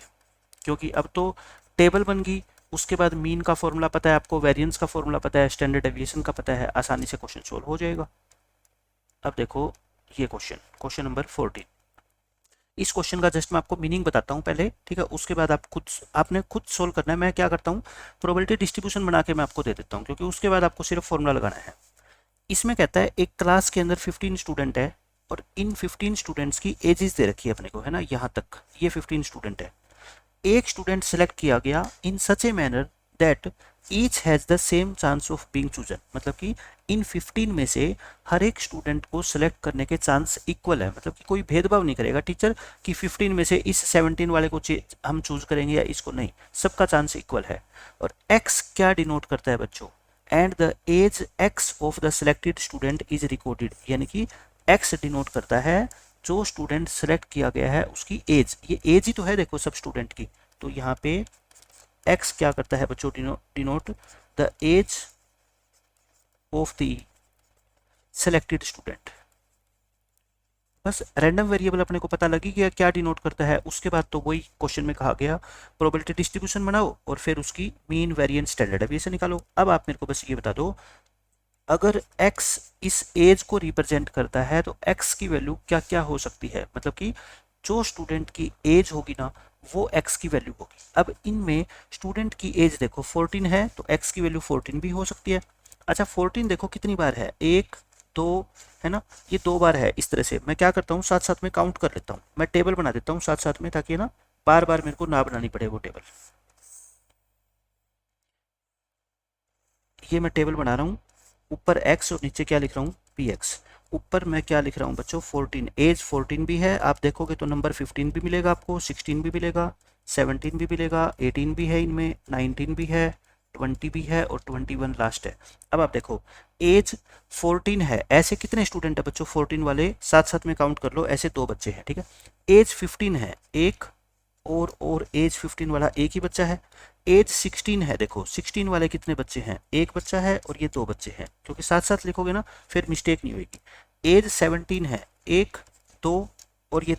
क्योंकि अब तो टेबल बन गई। उसके बाद मीन का फॉर्मूला पता है आपको, वेरिएंस का फॉर्मूला पता है, स्टैंडर्ड डेविएशन का पता है, आसानी से क्वेश्चन सोल्व हो जाएगा। अब देखो ये क्वेश्चन नंबर 14। इस क्वेश्चन का जस्ट मैं आपको मीनिंग बताता हूँ पहले, ठीक है, उसके बाद आपने खुद सोल्व करना है। मैं क्या करता हूँ, प्रोबेबिलिटी डिस्ट्रीब्यूशन बना के मैं आपको दे देता हूँ, क्योंकि उसके बाद आपको सिर्फ फॉर्मूला लगाना है। इसमें कहता है एक क्लास के अंदर 15 स्टूडेंट है और इन 15 स्टूडेंट्स की एजेस दे रखी है अपने को, है ना, यहाँ तक ये 15 स्टूडेंट है। एक स्टूडेंट सेलेक्ट किया गया in such a manner that each has the same chance of being chosen, मतलब कि इन 15 में से हर एक स्टूडेंट को सिलेक्ट करने के चांस इक्वल है, मतलब कि कोई भेदभाव नहीं करेगा टीचर कि 15 में से इस 17 वाले को हम चूज करेंगे या इसको नहीं, सबका चांस इक्वल है। और x क्या डिनोट करता है बच्चों, and the age x of the selected student is recorded, यानी कि x डिनोट करता है जो स्टूडेंट सेलेक्ट किया गया है उसकी एज, ये एज ही तो है देखो सब स्टूडेंट की, तो यहाँ पे x क्या करता है बच्चों, denote the age of the selected student. बस रैंडम वेरिएबल अपने को पता लगी गया क्या डिनोट करता है, उसके बाद तो वही क्वेश्चन में कहा गया प्रोबेबिलिटी डिस्ट्रीब्यूशन बनाओ और फिर उसकी मीन वेरिएंस स्टैंडर्ड डेविएशन निकालो। अब आप मेरे को बस ये बता दो, अगर x इस एज को रिप्रेजेंट करता है तो x की वैल्यू क्या क्या हो सकती है, मतलब कि जो स्टूडेंट की एज होगी ना वो x की वैल्यू होगी। अब इनमें स्टूडेंट की एज देखो 14 है तो x की वैल्यू 14 भी हो सकती है। अच्छा 14 देखो कितनी बार है, 1 2, है ना, ये 2 बार है। इस तरह से मैं क्या करता हूँ साथ साथ में काउंट कर लेता हूँ, मैं टेबल बना देता हूँ साथ साथ में, ताकि ना बार बार मेरे को ना बनानी पड़े वो टेबल। ये मैं टेबल बना रहा हूँ, ऊपर x और नीचे क्या लिख रहा हूँ px। ऊपर मैं क्या लिख रहा हूँ बच्चों 14, एज 14 भी है, आप देखोगे तो नंबर 15 भी मिलेगा आपको, 16 भी मिलेगा, 17 भी मिलेगा, 18 भी है इनमें, 19 भी है, 20 भी है और 21 लास्ट है। अब आप देखो एज 14 है, ऐसे कितने स्टूडेंट है बच्चों 14 वाले, साथ साथ में काउंट कर लो, ऐसे 2 बच्चे हैं, ठीक है। एज 15 है, एक और एज 15 वाला एक ही बच्चा है। एज 16 है, देखो 16 वाले कितने बच्चे हैं, एक बच्चा है और ये 2 बच्चे हैं, क्योंकि साथ साथ लिखोगे ना फिर मिस्टेक नहीं होगी। एज 17 है, एक 2 और ये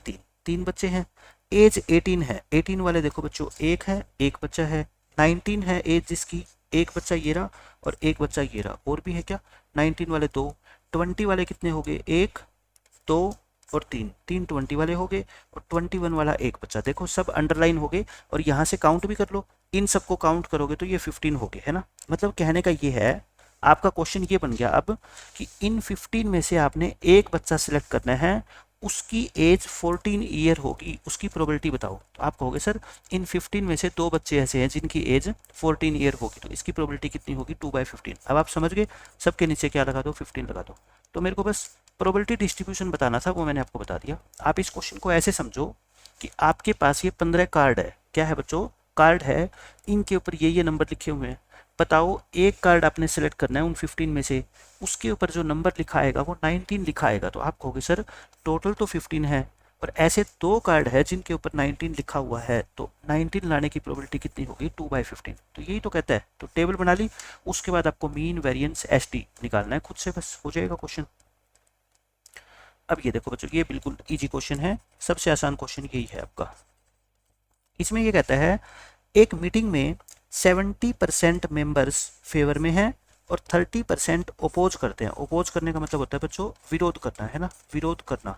3 बच्चे हैं। एज 18 है, 18 वाले देखो बच्चों एक है, एक बच्चा है। 19 है एज जिसकी, एक बच्चा ये रहा और एक बच्चा ये रहा, और भी है क्या, 19 वाले 2। 20 वाले कितने हो गए, 1 2 और 3 20 वाले हो गए, और 21 वाला एक बच्चा, देखो सब अंडरलाइन हो गए। और यहाँ से काउंट भी कर लो, इन सबको काउंट करोगे तो ये 15 हो गए, है ना। मतलब कहने का ये है, आपका क्वेश्चन ये बन गया अब कि इन 15 में से आपने एक बच्चा सिलेक्ट करना है, उसकी एज 14 ईयर होगी, उसकी प्रोबेबिलिटी बताओ। तो आप कहोगे सर इन 15 में से 2 बच्चे ऐसे हैं जिनकी एज 14 ईयर होगी, तो इसकी प्रोबेबिलिटी कितनी होगी, 2/15। अब आप समझ गए, सबके नीचे क्या लगा दो, 15 लगा दो। तो मेरे को बस प्रोबेबिलिटी डिस्ट्रीब्यूशन बताना था, वो मैंने आपको बता दिया। आप इस क्वेश्चन को ऐसे समझो कि आपके पास ये 15 कार्ड है, क्या है बच्चों, कार्ड है, इनके ऊपर ये नंबर लिखे हुए हैं। बताओ एक कार्ड आपने सेलेक्ट करना है उन 15 में से, उसके ऊपर जो नंबर लिखा आएगा वो 19 लिखा आएगा। तो आप कहोगे सर टोटल तो 15 है और ऐसे 2 कार्ड है जिनके ऊपर 19 लिखा हुआ है, तो 19 लाने की प्रोबेबिलिटी कितनी होगी, 2/15। तो यही तो कहता है। तो टेबल बना ली, उसके बाद आपको मीन वेरिएंस एसटी निकालना है खुद से, बस हो जाएगा क्वेश्चन। अब ये देखो बच्चों, ये बिल्कुल इजी क्वेश्चन है, सबसे आसान क्वेश्चन यही है आपका। इसमें ये कहता है एक मीटिंग में 70% मेंबर्स फेवर में हैं और 30% अपोज करते हैं। अपोज करने का मतलब होता है बच्चों विरोध करना, है ना, विरोध करना।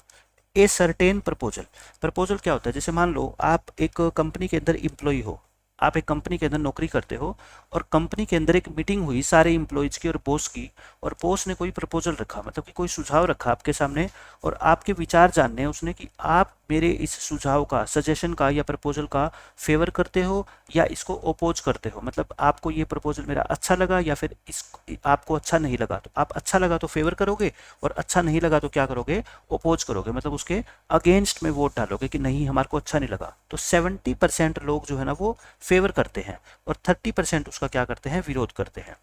ए सर्टेन प्रपोजल, प्रपोजल क्या होता है, जैसे मान लो आप एक कंपनी के अंदर इम्प्लॉय हो, आप एक कंपनी के अंदर नौकरी करते हो और कंपनी के अंदर एक मीटिंग हुई सारे इम्प्लॉयज़ की और बॉस की, और बॉस ने कोई प्रपोजल रखा, मतलब कि कोई सुझाव रखा आपके सामने, और आपके विचार जानने हैं उसने कि आप मेरे इस सुझाव का, सजेशन का या प्रपोजल का फेवर करते हो या इसको अपोज करते हो। मतलब आपको ये प्रपोजल मेरा अच्छा लगा या फिर इस आपको अच्छा नहीं लगा। तो आप अच्छा लगा तो फेवर करोगे और अच्छा नहीं लगा तो क्या करोगे, अपोज करोगे, मतलब उसके अगेंस्ट में वोट डालोगे कि नहीं हमारे को अच्छा नहीं लगा। तो 70% लोग जो है ना वो फेवर करते हैं और 30% उसका क्या करते हैं, विरोध करते हैं।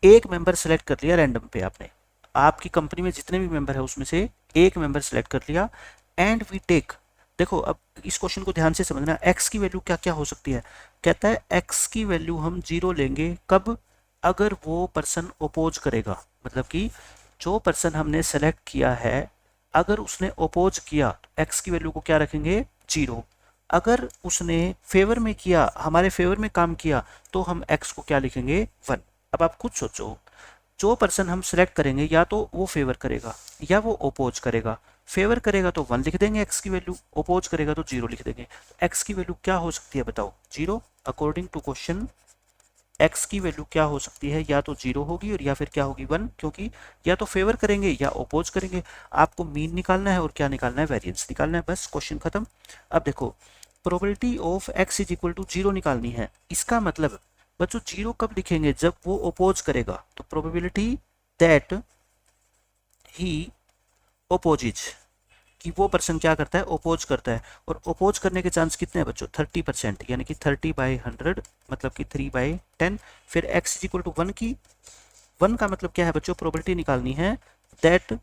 एक मेंबर सेलेक्ट कर लिया रैंडम पे आपने, आपकी कंपनी में जितने भी मेंबर है उसमें से एक मेंबर सेलेक्ट कर लिया, एंड वी टेक, देखो अब इस क्वेश्चन को ध्यान से समझना, x की वैल्यू क्या क्या हो सकती है। कहता है x की वैल्यू हम 0 लेंगे, कब, अगर वो पर्सन अपोज करेगा, मतलब कि जो पर्सन हमने सेलेक्ट किया है अगर उसने अपोज किया तो x की वैल्यू को क्या रखेंगे, 0। अगर उसने फेवर में किया, हमारे फेवर में काम किया, तो हम x को क्या लिखेंगे, 1। अब आप खुद सोचो, जो पर्सन हम सिलेक्ट करेंगे या तो वो फेवर करेगा या वो अपोज करेगा, फेवर करेगा तो 1 लिख देंगे एक्स की वैल्यू, ओपोज करेगा तो 0 लिख देंगे। तो एक्स की वैल्यू क्या हो सकती है बताओ, 0। अकॉर्डिंग टू क्वेश्चन एक्स की वैल्यू क्या हो सकती है, या तो 0 होगी और या फिर क्या होगी 1, क्योंकि या तो फेवर करेंगे या ओपोज करेंगे। आपको मीन निकालना है और क्या निकालना है, वेरिएंस निकालना है, बस क्वेश्चन खत्म। अब देखो probability of x is equal to 0 निकालनी है। इसका मतलब बच्चों 0 कब लिखेंगे, जब वो ओपोज करेगा। तो प्रोबेबिलिटी दैट ही ओपोजिज, कि वो पर्सन क्या करता है, ओपोज करता है। और ओपोज करने के चांस कितने हैं बच्चों, 30%, यानी कि 30/100 मतलब कि 3/10। फिर x इज इक्वल टू 1 की 1 का मतलब क्या है बच्चों, प्रोबेबिलिटी निकालनी है दैट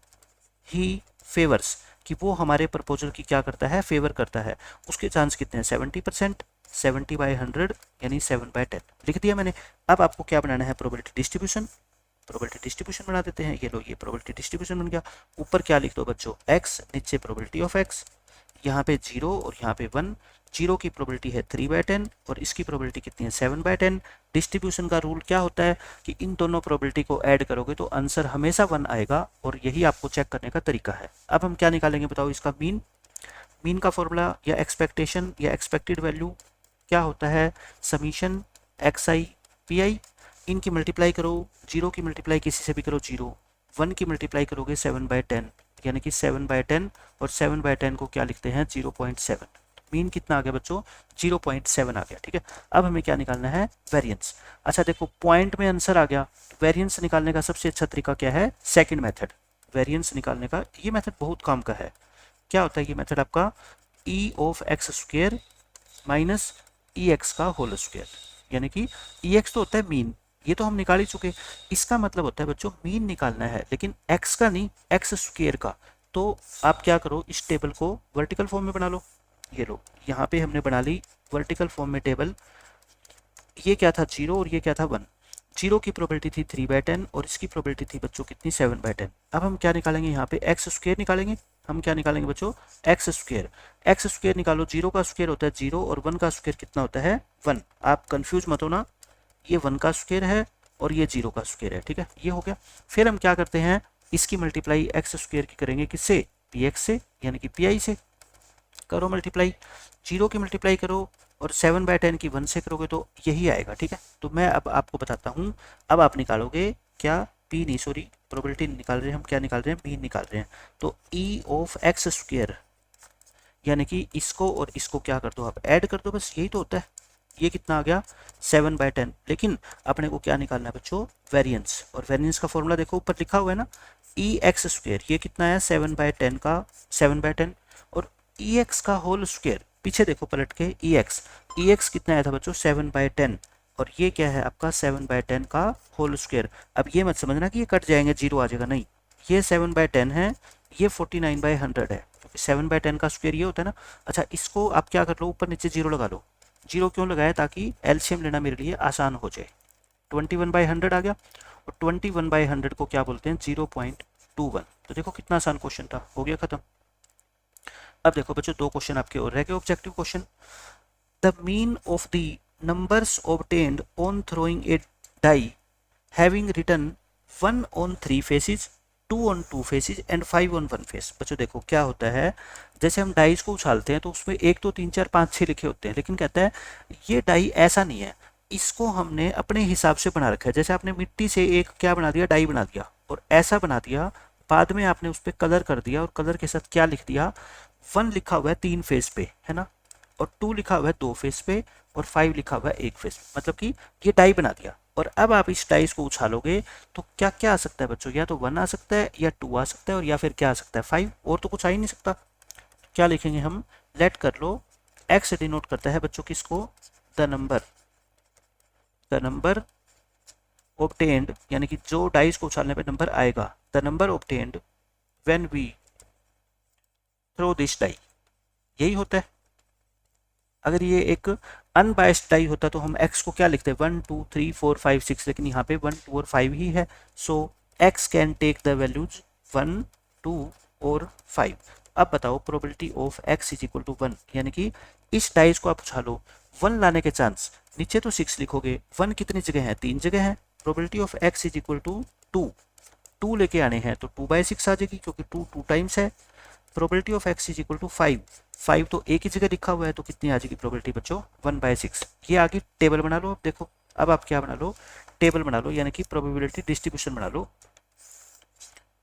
ही फेवर्स, कि वो हमारे प्रपोजल की क्या करता है, फेवर करता है। उसके चांस कितने हैं, 70%, 70/100 यानी 7/10 लिख दिया मैंने। अब आपको क्या बनाना है, प्रोबेबिलिटी डिस्ट्रीब्यूशन। प्रोबेबिलिटी डिस्ट्रीब्यूशन बना देते हैं, ये लो ये प्रोबेबिलिटी डिस्ट्रीब्यूशन बन गया। ऊपर क्या लिख दो बच्चों, x, नीचे प्रोबेबिलिटी ऑफ x, यहाँ पे 0 और यहाँ पे 1। 0 की प्रोबेबिलिटी है 3/10 और इसकी प्रोबेबिलिटी कितनी है, 7/10। डिस्ट्रीब्यूशन का रूल क्या होता है कि इन दोनों प्रोबेबिलिटी को ऐड करोगे तो आंसर हमेशा 1 आएगा, और यही आपको चेक करने का तरीका है। अब हम क्या निकालेंगे बताओ, इसका मीन। मीन का फॉर्मूला या एक्सपेक्टेशन या एक्सपेक्टेड वैल्यू क्या होता है, समीशन xi pi। इनकी मल्टीप्लाई करो, 0 की मल्टीप्लाई किसी से भी करो 0, 1 की मल्टीप्लाई करोगे 7/10 यानी कि 7/10, और 7/10 को क्या लिखते हैं, 0.7। मीन कितना आ गया बच्चों, 0.7 आ गया, ठीक है। अब हमें क्या निकालना है, वेरिएंस। अच्छा देखो पॉइंट में आंसर आ गया, वेरिएंस निकालने का सबसे अच्छा तरीका क्या है, सेकंड मेथड। वेरिएंस निकालने का ये मेथड बहुत काम का है। क्या होता है ये मेथड आपका, ई of x square minus E x का होल स्क्वेयर, यानी कि ई एक्स तो होता है मीन, ये तो हम निकाल ही चुके। इसका मतलब होता है बच्चों मीन निकालना है, लेकिन एक्स का नहीं, एक्स स्क्वेयर का। तो आप क्या करो, इस टेबल को वर्टिकल फॉर्म में बना लो। ये लो यहाँ पे हमने बना ली वर्टिकल फॉर्म में टेबल। ये क्या था 0 और ये क्या था 1। 0 की प्रोबेबिलिटी थी 3/10 और इसकी प्रोबेबिलिटी थी बच्चों कितनी, 7/10। अब हम क्या निकालेंगे, यहाँ पे एक्स स्क्वेयर निकालेंगे। हम क्या निकालेंगे बच्चों, एक्स स्क्वेयर। एक्स स्क्वेयर निकालो, 0 का स्क्वेयर होता है 0 और 1 का स्क्वेयर कितना होता है 1। आप कंफ्यूज मत होना, ये 1 का स्क्वेयर है और ये 0 का स्क्वेयर है, ठीक है, ये हो गया। फिर हम क्या करते हैं, इसकी मल्टीप्लाई एक्स स्क्वेयर की करेंगे किससे, पी एक्स से, यानी कि पी आई से। करो मल्टीप्लाई, 0 की मल्टीप्लाई करो और 7/10 की 1 से करोगे तो यही आएगा, ठीक है। तो मैं अब आपको बताता हूँ, अब आप निकालोगे क्या, पी नहीं सॉरी प्रोबेबिलिटी निकाल रहे हैं हम, क्या निकाल रहे हैं, पी निकाल रहे हैं। तो ई ऑफ एक्स स्क्वेयर, यानी कि इसको और इसको क्या कर दो आप, ऐड कर दो, बस यही तो होता है। ये कितना आ गया, 7/10। लेकिन अपने को क्या निकालना है बच्चों, वेरिएंस। और वेरिएंस का फॉर्मूला देखो ऊपर लिखा हुआ है ना, ई एक्स स्क्वेयर, ये कितना है 7/10 का 7/10, और ई एक्स का होल स्क्वेयर, पीछे देखो पलट के, ई एक्स कितना आया था बच्चों 7/10, और ये क्या है आपका 7/10 का होल स्क्वेयर। अब ये मत समझना कि ये कट जाएंगे 0 आ जाएगा, नहीं, ये 7/10 है, ये 49/100 है, क्योंकि 7/10 का स्क्वेयर ये होता है ना। अच्छा इसको आप क्या कर लो, ऊपर नीचे 0 लगा लो। 0 क्यों लगाया, ताकि एलसीएम लेना मेरे लिए आसान हो जाए। 21/100 आ गया, और 21/100 को क्या बोलते हैं, 0.21। तो देखो कितना आसान क्वेश्चन था, हो गया खत्म। अब देखो बच्चों 2 क्वेश्चन आपके और रह गए objective question. The mean of the numbers obtained on throwing a die having return 1 on 3 faces, 2 on 2 faces and 5 on 1 face. बच्चों देखो क्या होता है, जैसे हम डाइस को उछालते हैं तो उसमें 1 2 3 4 5 6 लिखे होते हैं, लेकिन कहता है ये डाई ऐसा नहीं है, इसको हमने अपने हिसाब से बना रखा है। जैसे आपने मिट्टी से एक क्या बना दिया, डाई बना दिया और ऐसा बना दिया, बाद में आपने उस पर कलर कर दिया और कलर के साथ क्या लिख दिया, 1 लिखा हुआ है 3 फेस पे, है ना, और 2 लिखा हुआ है 2 फेस पे, और 5 लिखा हुआ है 1 फेस पे, मतलब कि ये डाई बना दिया। और अब आप इस डाइस को उछालोगे तो क्या क्या आ सकता है बच्चों, या तो 1 आ सकता है, या 2 आ सकता है, और या फिर क्या आ सकता है 5, और तो कुछ आ ही नहीं सकता। क्या लिखेंगे हम, लेट कर लो, एक्स डिनोट करता है बच्चों किसको, द नंबर ऑब्टेन्ड, यानी कि जो डाइस को उछालने पे नंबर आएगा, the number obtained when we throw this die, यही होता है। अगर ये एक अनबायस्ड डाई होता तो हम x को क्या लिखते हैं, 1 2 3 4 5 6, लेकिन यहाँ पे 1 2 और 5 ही है। So x can take the values 1 2 और 5। अब बताओ probability of x is equal to 1, यानी कि इस डाइस को आप उछालो, 1 लाने के चांस, नीचे तो 6 लिखोगे, 1 कितनी जगह है, 3 जगह है। Probability of x is equal to 2, 2 लेके आने हैं तो 2/6 आ जाएगी, क्योंकि 2 2 टाइम्स है। Probability of x is equal to 5 तो एक ही जगह लिखा हुआ है तो कितनी आ जाएगी प्रोबेबिलिटी बच्चों 1/6। ये आगे टेबल बना लो। अब देखो अब आप क्या बना लो, टेबल बना लो, यानी कि प्रोबेबिलिटी डिस्ट्रीब्यूशन बना लो।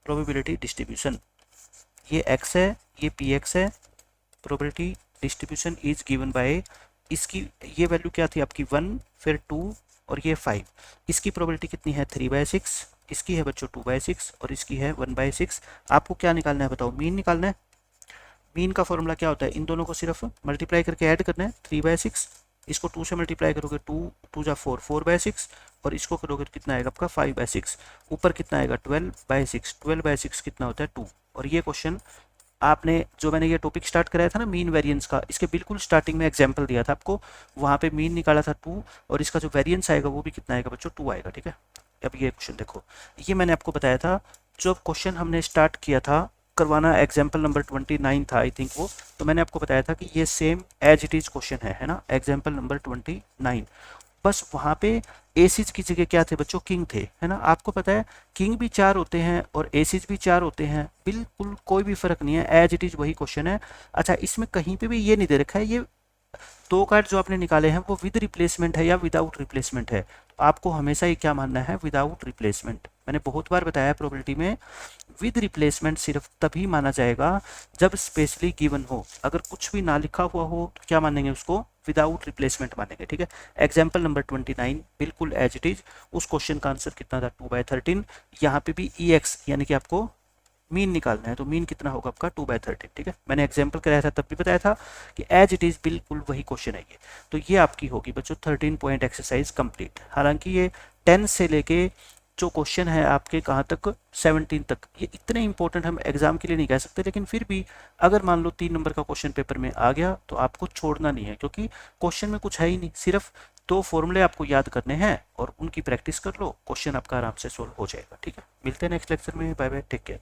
प्रोबेबिलिटी डिस्ट्रीब्यूशन, ये x है, ये px है। Probability distribution is given by, इसकी ये वैल्यू क्या थी आपकी 1, फिर 2 और ये 5। इसकी प्रोबेबिलिटी कितनी है 3/6, इसकी है बच्चों 2/6 और इसकी है 1/6। आपको क्या निकालना है बताओ, मीन निकालना है। मीन का फॉर्मूला क्या होता है, इन दोनों को सिर्फ मल्टीप्लाई करके ऐड करना है। 3/6 इसको 2 से मल्टीप्लाई करोगे 2 2 जा 4, 4/6 और इसको करोगे तो कितना आएगा आपका 5/6। ऊपर कितना आएगा 12/6, 12/6 कितना होता है 2। और ये क्वेश्चन आपने जो मैंने ये टॉपिक स्टार्ट कराया था ना मीन वेरिएंस का, इसके बिल्कुल स्टार्टिंग में एग्जांपल दिया था आपको, वहाँ पे मीन निकाला था 2 और इसका जो वेरिएंस आएगा वो भी कितना आएगा बच्चों 2 आएगा। ठीक है, अब ये क्वेश्चन देखो, ये मैंने आपको बताया था जो क्वेश्चन हमने स्टार्ट किया था करवाना, एग्जाम्पल नंबर 29 था आई थिंक वो, तो मैंने आपको बताया था कि ये same as it is question है ना, एग्जाम्पल नंबर 29। बस वहाँ पे एसिज की जगह क्या थे बच्चों, किंग थे, है ना। आपको पता है किंग भी 4 होते हैं और एसिज भी 4 होते हैं, बिल्कुल कोई भी फर्क नहीं है, एज इट इज वही क्वेश्चन है। अच्छा, इसमें कहीं पे भी ये नहीं दे रखा है ये 2 कार्ड जो आपने निकाले हैं वो विद रिप्लेसमेंट है या विदाउट रिप्लेसमेंट है। तो आपको हमेशा ही क्या मानना है, विदाउट रिप्लेसमेंट। मैंने बहुत बार बताया प्रोबेबिलिटी में विद रिप्लेसमेंट सिर्फ तभी माना जाएगा जब स्पेशली गिवन हो। अगर कुछ भी ना लिखा हुआ हो तो क्या मानेंगे उसको, विदाउट रिप्लेसमेंट मानेंगे। ठीक है, एग्जाम्पल नंबर 29 बिल्कुल एज इट इज, उस क्वेश्चन का आंसर कितना था 2/13। यहाँ पे भी ई एक्स यानी कि आपको मीन निकालना है, तो मीन कितना होगा आपका 2/13। ठीक है, मैंने एग्जाम्पल कराया था तब भी बताया था कि एज इट इज बिल्कुल वही क्वेश्चन है ये। तो ये आपकी होगी बच्चों 13 पॉइंट एक्सरसाइज कंप्लीट। हालांकि ये 10 से लेके जो क्वेश्चन है आपके कहाँ तक 17 तक, ये इतने इंपॉर्टेंट हम एग्जाम के लिए नहीं कह सकते, लेकिन फिर भी अगर मान लो 3 नंबर का क्वेश्चन पेपर में आ गया तो आपको छोड़ना नहीं है, क्योंकि क्वेश्चन में कुछ है ही नहीं, सिर्फ 2 फॉर्मूले आपको याद करने हैं और उनकी प्रैक्टिस कर लो, क्वेश्चन आपका आराम से सोल्व हो जाएगा। ठीक है, मिलते हैं नेक्स्ट लेक्चर में, बाय बाय, टेक केयर।